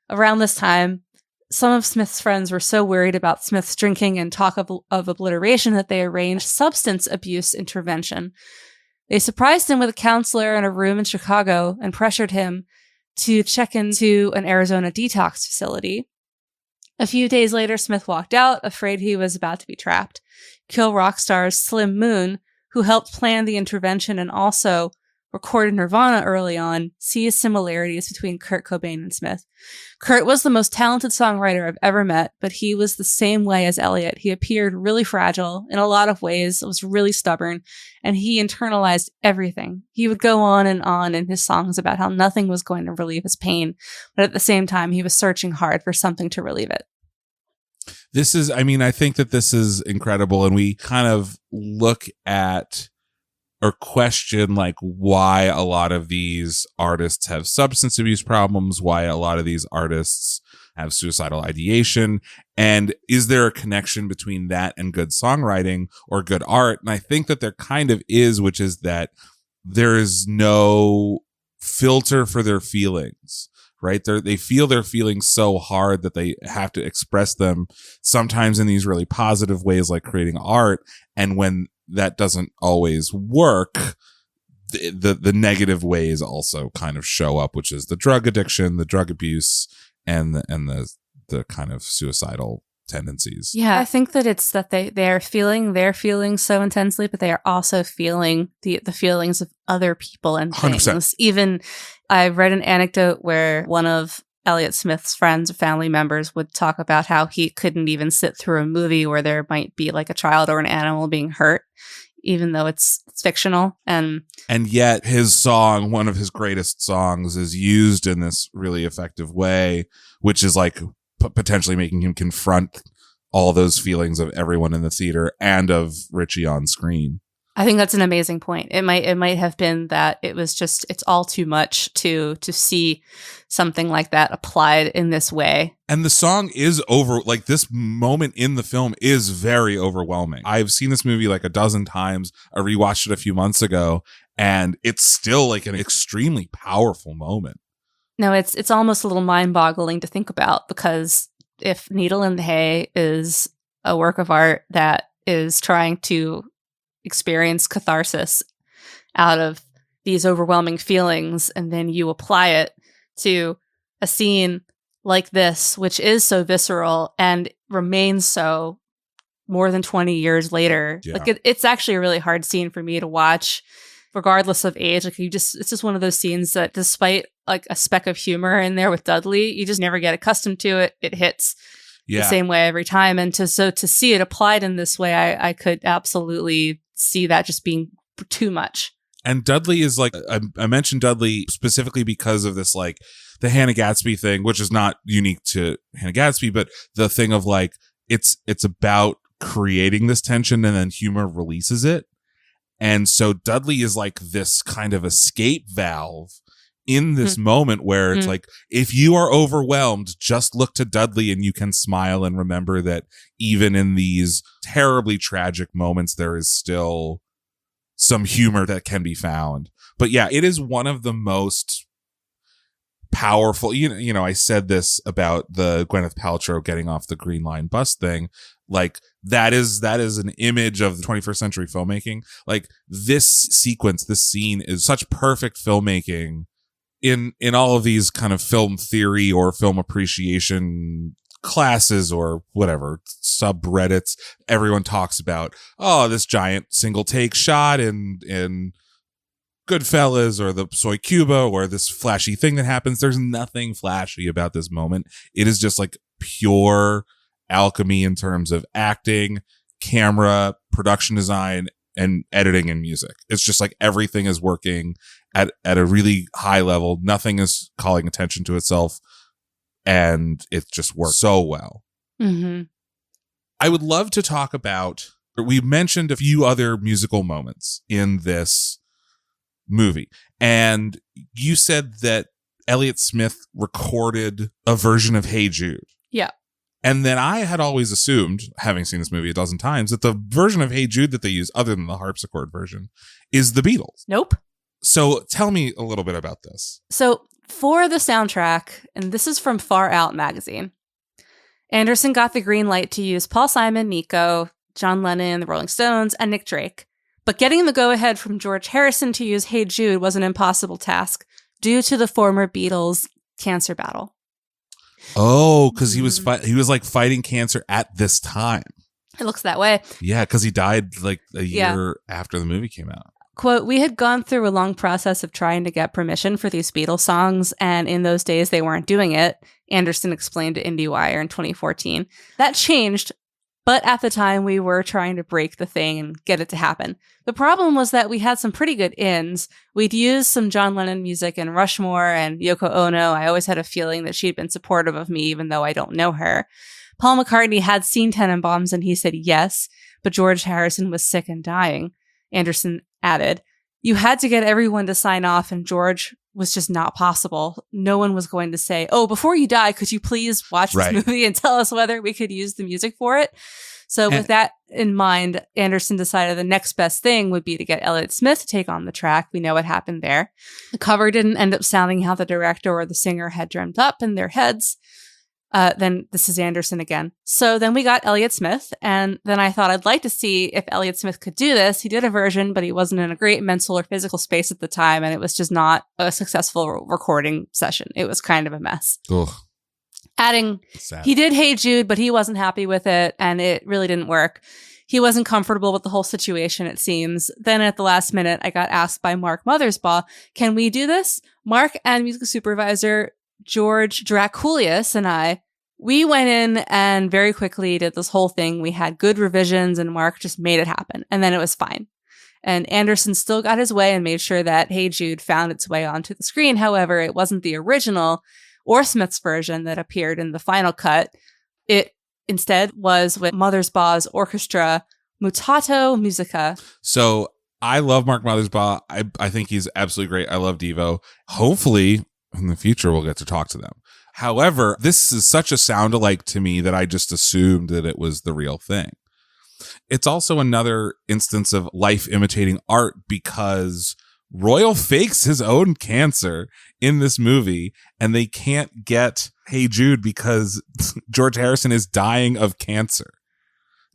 Around this time, some of Smith's friends were so worried about Smith's drinking and talk of obliteration that they arranged substance abuse intervention. They surprised him with a counselor in a room in Chicago and pressured him to check into an Arizona detox facility. A few days later, Smith walked out, afraid he was about to be trapped. Kill Rock star's Slim Moon, who helped plan the intervention and also recorded Nirvana early on, sees similarities between Kurt Cobain and Smith. Kurt was the most talented songwriter I've ever met, but he was the same way as Elliot. He appeared really fragile in a lot of ways, was really stubborn, and he internalized everything. He would go on in his songs about how nothing was going to relieve his pain, but at the same time, he was searching hard for something to relieve it. I think that this is incredible, and we kind of look at or question like why a lot of these artists have substance abuse problems, why a lot of these artists have suicidal ideation, and is there a connection between that and good songwriting or good art? And I think that there kind of is, which is that there is no filter for their feelings. Right? They feel their feelings so hard that they have to express them sometimes in these really positive ways, like creating art. And when that doesn't always work, the negative ways also kind of show up, which is the drug addiction, the drug abuse, and the kind of suicidal tendencies. Yeah, I think that it's that they are feeling their feelings so intensely, but they are also feeling the feelings of other people and things. 100%. Even I read an anecdote where one of Elliott Smith's friends or family members would talk about how he couldn't even sit through a movie where there might be like a child or an animal being hurt, even though it's fictional. And yet his song, one of his greatest songs, is used in this really effective way, which is like potentially making him confront all those feelings of everyone in the theater and of Richie on screen. I think that's an amazing point. It might have been that it was just, it's all too much to see something like that applied in this way. And the song is like this moment in the film is very overwhelming. I've seen this movie like a dozen times. I rewatched it a few months ago, and it's still like an extremely powerful moment. No, it's almost a little mind-boggling to think about, because if Needle in the Hay is a work of art that is trying to experience catharsis out of these overwhelming feelings, and then you apply it to a scene like this, which is so visceral and remains so more than 20 years later. Yeah. Like it's actually a really hard scene for me to watch, regardless of age. Like it's just one of those scenes that, despite like a speck of humor in there with Dudley, you just never get accustomed to it. It hits the same way every time. And to see it applied in this way, I could absolutely see that just being too much. And Dudley is like, I mentioned Dudley specifically because of this, like the Hannah Gadsby thing, which is not unique to Hannah Gadsby, but the thing of like, it's about creating this tension and then humor releases it. And so Dudley is like this kind of escape valve in this moment where it's like, if you are overwhelmed, just look to Dudley and you can smile and remember that even in these terribly tragic moments, there is still some humor that can be found. But yeah, it is one of the most powerful, you know, I said this about the Gwyneth Paltrow getting off the Green Line bus thing. Like that is an image of the 21st century filmmaking. Like this sequence, this scene is such perfect filmmaking in all of these kind of film theory or film appreciation classes or whatever subreddits. Everyone talks about, oh, this giant single take shot in Goodfellas or the Soy Cuba or this flashy thing that happens. There's nothing flashy about this moment. It is just like pure alchemy in terms of acting, camera, production design, and editing and music. It's just like everything is working at a really high level. Nothing is calling attention to itself, and it just works so well. Mm-hmm. I would love to talk about, we mentioned a few other musical moments in this movie, and you said that Elliott Smith recorded a version of Hey Jude. Yeah. And then I had always assumed, having seen this movie a dozen times, that the version of Hey Jude that they use, other than the harpsichord version, is the Beatles. Nope. So tell me a little bit about this. So for the soundtrack, and this is from Far Out magazine, Anderson got the green light to use Paul Simon, Nico, John Lennon, the Rolling Stones, and Nick Drake. But getting the go-ahead from George Harrison to use Hey Jude was an impossible task due to the former Beatles' cancer battle. Oh, because he was like fighting cancer at this time. It looks that way. Yeah, because he died like a year after the movie came out. Quote, we had gone through a long process of trying to get permission for these Beatles songs, and in those days they weren't doing it, Anderson explained to IndieWire in 2014. That changed, but at the time we were trying to break the thing and get it to happen. The problem was that we had some pretty good ins. We'd used some John Lennon music in Rushmore and Yoko Ono. I always had a feeling that she'd been supportive of me, even though I don't know her. Paul McCartney had seen Tenenbaums and he said yes, but George Harrison was sick and dying. Anderson added, you had to get everyone to sign off and George was just not possible. No one was going to say, oh, before you die, could you please watch this movie and tell us whether we could use the music for it? So with that in mind, Anderson decided the next best thing would be to get Elliott Smith to take on the track. We know what happened there. The cover didn't end up sounding how the director or the singer had dreamt up in their heads. Then this is Anderson again. So then we got Elliott Smith, and then I thought I'd like to see if Elliott Smith could do this. He did a version, but he wasn't in a great mental or physical space at the time, and it was just not a successful recording session. It was kind of a mess. Ugh. Adding, he did Hey Jude, but he wasn't happy with it, and it really didn't work. He wasn't comfortable with the whole situation, it seems. Then at the last minute, I got asked by Mark Mothersbaugh, can we do this? Mark and music supervisor George Draculius and we went in and very quickly did this whole thing. We had good revisions and Mark just made it happen. And then it was fine. And Anderson still got his way and made sure that Hey Jude found its way onto the screen. However, it wasn't the original or Smith's version that appeared in the final cut. It instead was with Mothersbaugh's orchestra Mutato Musica. So I love Mark Mothersbaugh. I think he's absolutely great. I love Devo. Hopefully in the future we'll get to talk to them. However, this is such a sound alike to me that I just assumed that it was the real thing. It's also another instance of life imitating art because Royal fakes his own cancer in this movie and they can't get Hey Jude because George Harrison is dying of cancer.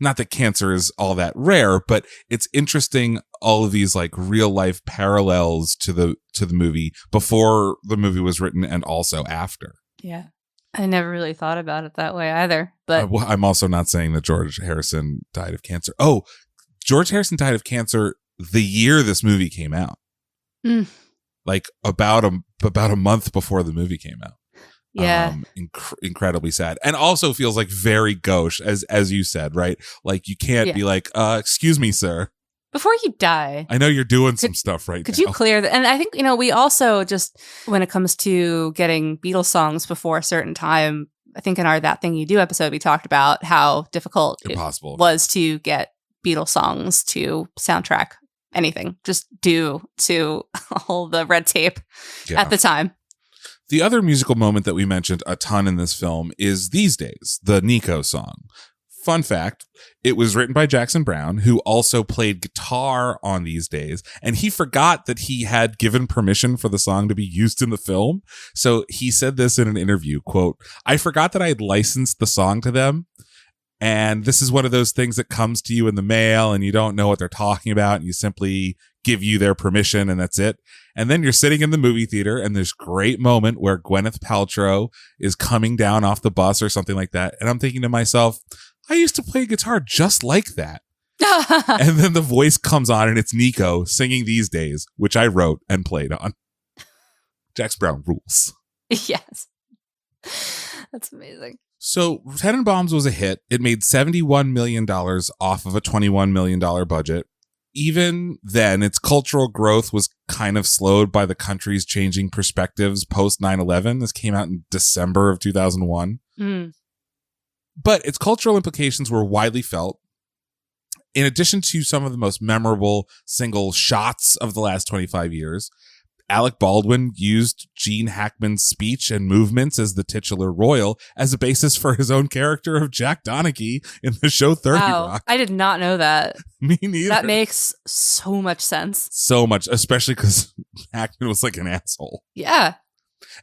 Not that cancer is all that rare, but it's interesting all of these like real life parallels to the movie before the movie was written and also after. Yeah. I never really thought about it that way either. But I'm also not saying that George Harrison died of cancer. Oh, George Harrison died of cancer the year this movie came out. Like about a month before the movie came out. Yeah. Incredibly sad. And also feels like very gauche, as you said, right? Like you can't be like, excuse me, sir. Before you die. I know you're doing some stuff right now. Could you clear that? And I think, we also just, when it comes to getting Beatles songs before a certain time, I think in our That Thing You Do episode, we talked about how difficult it was to get Beatles songs to soundtrack anything, just due to all the red tape at the time. The other musical moment that we mentioned a ton in this film is These Days, the Nico song. Fun fact, it was written by Jackson Browne, who also played guitar on These Days, and he forgot that he had given permission for the song to be used in the film. So he said this in an interview, quote, I forgot that I had licensed the song to them, and this is one of those things that comes to you in the mail, and you don't know what they're talking about, and you simply give you their permission, and that's it. And then you're sitting in the movie theater, and there's a great moment where Gwyneth Paltrow is coming down off the bus or something like that, and I'm thinking to myself, I used to play guitar just like that. And then the voice comes on and it's Nico singing These Days, which I wrote and played on. Jackson Browne rules. Yes. That's amazing. So Tenenbaums was a hit. It made $71 million off of a $21 million budget. Even then, its cultural growth was kind of slowed by the country's changing perspectives post 9/11. This came out in December of 2001. But its cultural implications were widely felt. In addition to some of the most memorable single shots of the last 25 years, Alec Baldwin used Gene Hackman's speech and movements as the titular royal as a basis for his own character of Jack Donaghy in the show 30 Rock. I did not know that. Me neither. That makes so much sense. So much, especially because Hackman was like an asshole. Yeah.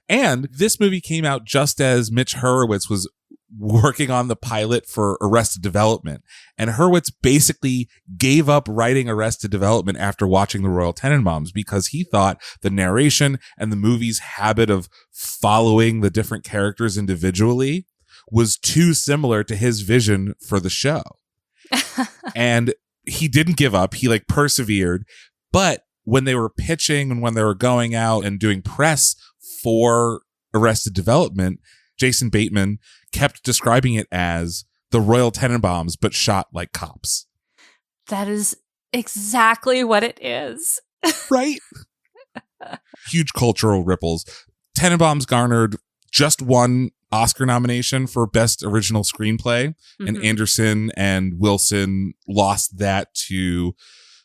And this movie came out just as Mitch Hurwitz was working on the pilot for Arrested Development. And Hurwitz basically gave up writing Arrested Development after watching the Royal Tenenbaums because he thought the narration and the movie's habit of following the different characters individually was too similar to his vision for the show. And he didn't give up. He persevered. But when they were pitching and when they were going out and doing press for Arrested Development, Jason Bateman kept describing it as the Royal Tenenbaums, but shot like cops. That is exactly what it is. Right? Huge cultural ripples. Tenenbaums garnered just one Oscar nomination for Best Original Screenplay, and Anderson and Wilson lost that to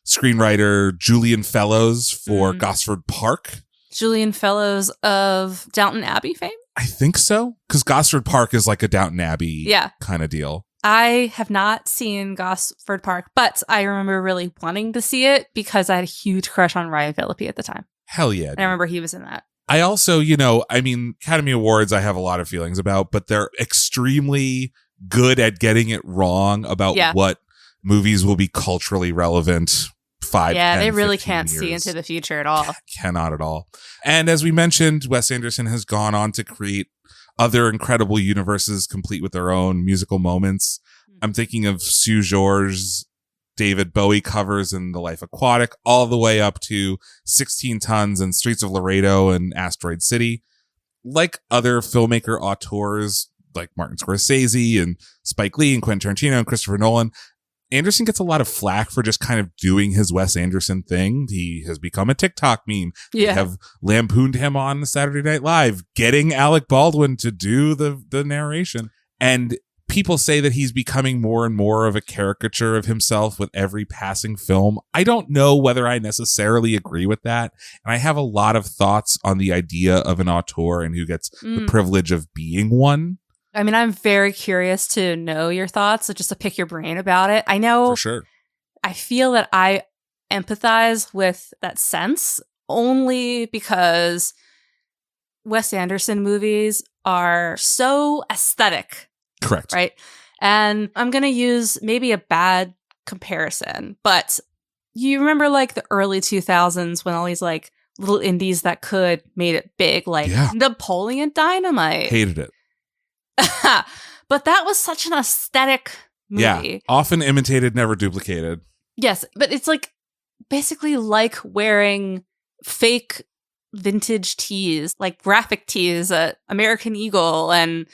screenwriter Julian Fellows for Gosford Park. Julian Fellows of Downton Abbey fame? I think so, because Gosford Park is like a Downton Abbey kind of deal. I have not seen Gosford Park, but I remember really wanting to see it because I had a huge crush on Ryan Phillippe at the time. Hell yeah. And I remember he was in that. I also, Academy Awards I have a lot of feelings about, but they're extremely good at getting it wrong about what movies will be culturally relevant 5, 10, they really 15 can't years. see into the future at all. Cannot at all. And as we mentioned, Wes Anderson has gone on to create other incredible universes complete with their own musical moments. I'm thinking of Sue George's David Bowie covers in The Life Aquatic, all the way up to 16 Tons and Streets of Laredo and Asteroid City. Like other filmmaker auteurs like Martin Scorsese and Spike Lee and Quentin Tarantino and Christopher Nolan, Anderson gets a lot of flack for just kind of doing his Wes Anderson thing. He has become a TikTok meme. They have lampooned him on Saturday Night Live, getting Alec Baldwin to do the narration. And people say that he's becoming more and more of a caricature of himself with every passing film. I don't know whether I necessarily agree with that. And I have a lot of thoughts on the idea of an auteur and who gets the privilege of being one. I mean, I'm very curious to know your thoughts, so just to pick your brain about it. I know for sure. I feel that I empathize with that sense only because Wes Anderson movies are so aesthetic. Correct. Right. And I'm going to use maybe a bad comparison, but you remember like the early 2000s when all these like little indies that could made it big, like Napoleon Dynamite. Hated it. But that was such an aesthetic movie. Yeah, often imitated, never duplicated. Yes, but it's like basically like wearing fake vintage tees, like graphic tees at American Eagle and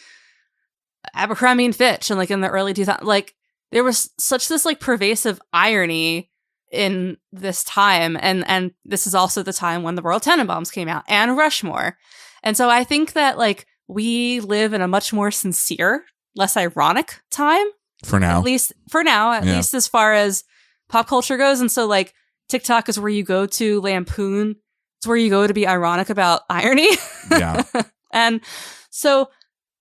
Abercrombie and Fitch, and like in the early 2000s, like there was such this like pervasive irony in this time, and this is also the time when the Royal Tenenbaums came out and Rushmore, and so I think that like we live in a much more sincere, less ironic time for now. At least as far as pop culture goes, and so like TikTok is where you go to lampoon. It's where you go to be ironic about irony. Yeah, and so.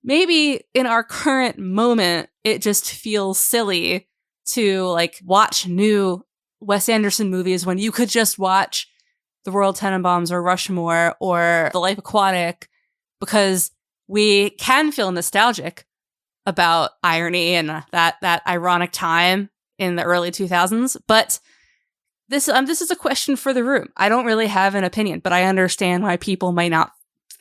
Maybe in our current moment, it just feels silly to like watch new Wes Anderson movies when you could just watch The Royal Tenenbaums or Rushmore or The Life Aquatic, because we can feel nostalgic about irony and that ironic time in the early 2000s. But this is a question for the room. I don't really have an opinion, but I understand why people might not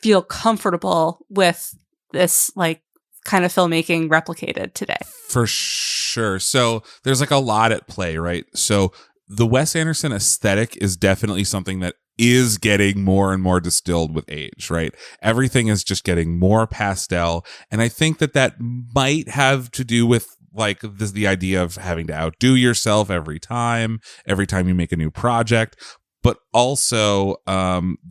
feel comfortable with this like kind of filmmaking replicated today. For sure. So there's like a lot at play, right? So the Wes Anderson aesthetic is definitely something that is getting more and more distilled with age, right? Everything is just getting more pastel. And I think that might have to do with like the idea of having to outdo yourself every time you make a new project. But also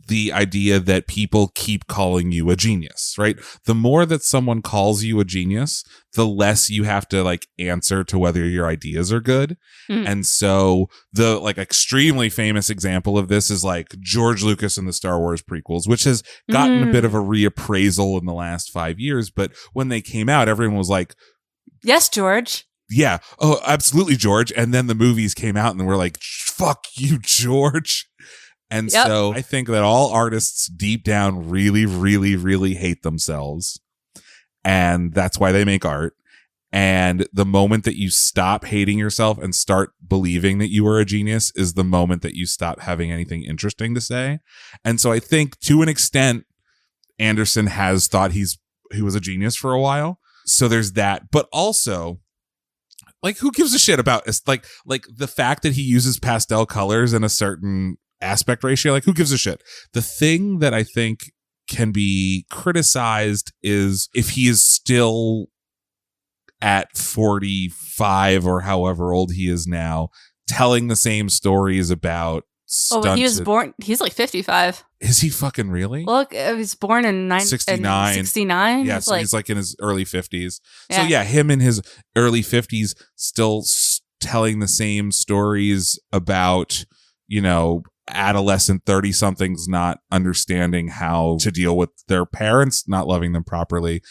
the idea that people keep calling you a genius, right? The more that someone calls you a genius, the less you have to like answer to whether your ideas are good. And so the like extremely famous example of this is like George Lucas and the Star Wars prequels, which has gotten a bit of a reappraisal in the last 5 years. But when they came out, everyone was like, yes, George. Yeah. Oh, absolutely, George. And then the movies came out and we're like, fuck you, George. And so I think that all artists deep down really, really, really hate themselves. And that's why they make art. And the moment that you stop hating yourself and start believing that you are a genius is the moment that you stop having anything interesting to say. And so I think to an extent, Anderson has thought he was a genius for a while. So there's that. But also, Like, who gives a shit about like the fact that he uses pastel colors in a certain aspect ratio? Like, who gives a shit? The thing that I think can be criticized is if he is still at 45 or however old he is now, telling the same stories about stunted. Oh, he was born. He's like 55. Is he fucking really? Look, he was born in 69. 69. Yeah, so he's like in his early 50s. Yeah. So yeah, him in his early 50s still telling the same stories about, you know, adolescent 30-somethings not understanding how to deal with their parents not loving them properly,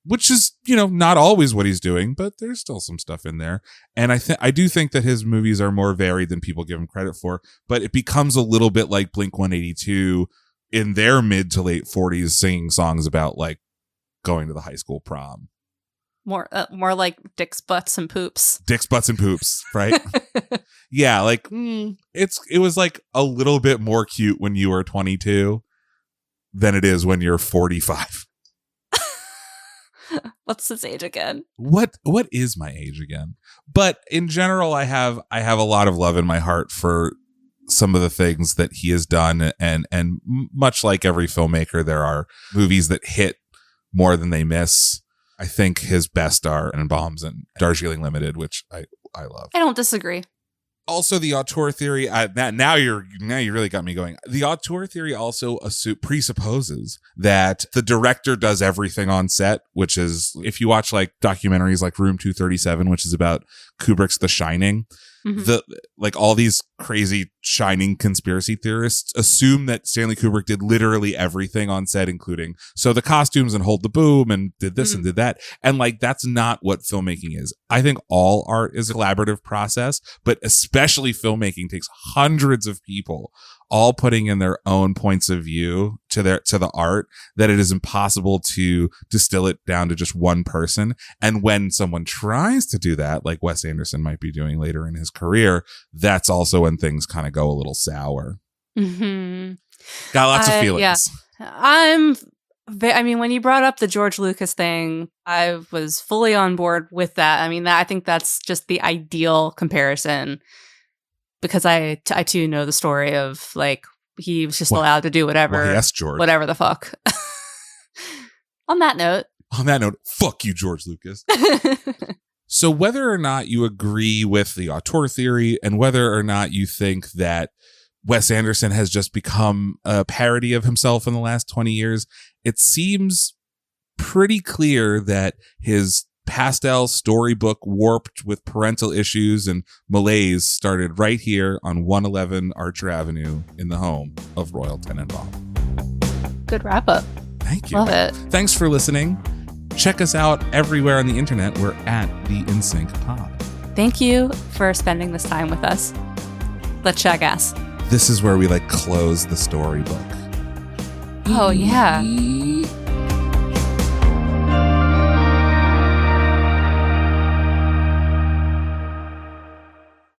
which is, you know, not always what he's doing, but there's still some stuff in there. And I do think that his movies are more varied than people give him credit for, but it becomes a little bit like Blink-182 in their mid to late 40s singing songs about like going to the high school prom. More like Dick's Butts and Poops. Dick's Butts and Poops, right? Yeah, like it was like a little bit more cute when you were 22 than it is when you're 45. What's his age again? What is my age again? But in general, I have a lot of love in my heart for some of the things that he has done, and much like every filmmaker, there are movies that hit more than they miss. I think his best are Tenenbaums and Darjeeling Limited, which I love. I don't disagree. Also, the auteur theory. Now you really got me going. The auteur theory also presupposes that the director does everything on set, which is, if you watch like documentaries like Room 237, which is about Kubrick's The Shining, like all these crazy Shining conspiracy theorists assume that Stanley Kubrick did literally everything on set, including the costumes and hold the boom and did this and did that. And like, that's not what filmmaking is. I think all art is a collaborative process, but especially filmmaking takes hundreds of people all putting in their own points of view to the art, that it is impossible to distill it down to just one person. And when someone tries to do that, like Wes Anderson might be doing later in his career, that's also when things kind of go a little sour. Mm-hmm. Got lots of feelings. Yeah. I mean, when you brought up the George Lucas thing, I was fully on board with that. I mean, I think that's just the ideal comparison, because I too know the story of like, he was just allowed to do whatever, yes, George, whatever the fuck. On that note, fuck you, George Lucas. So whether or not you agree with the auteur theory, and whether or not you think that Wes Anderson has just become a parody of himself in the last 20 years, it seems pretty clear that his pastel storybook warped with parental issues and malaise started right here on 111 Archer Avenue in the home of Royal Tenenbaums. Good wrap up. Thank you. Love it. Thanks for listening. Check us out everywhere on the internet. We're at the InSync Pod. Thank you for spending this time with us. Let's check ass. This is where we like close the storybook. Oh yeah.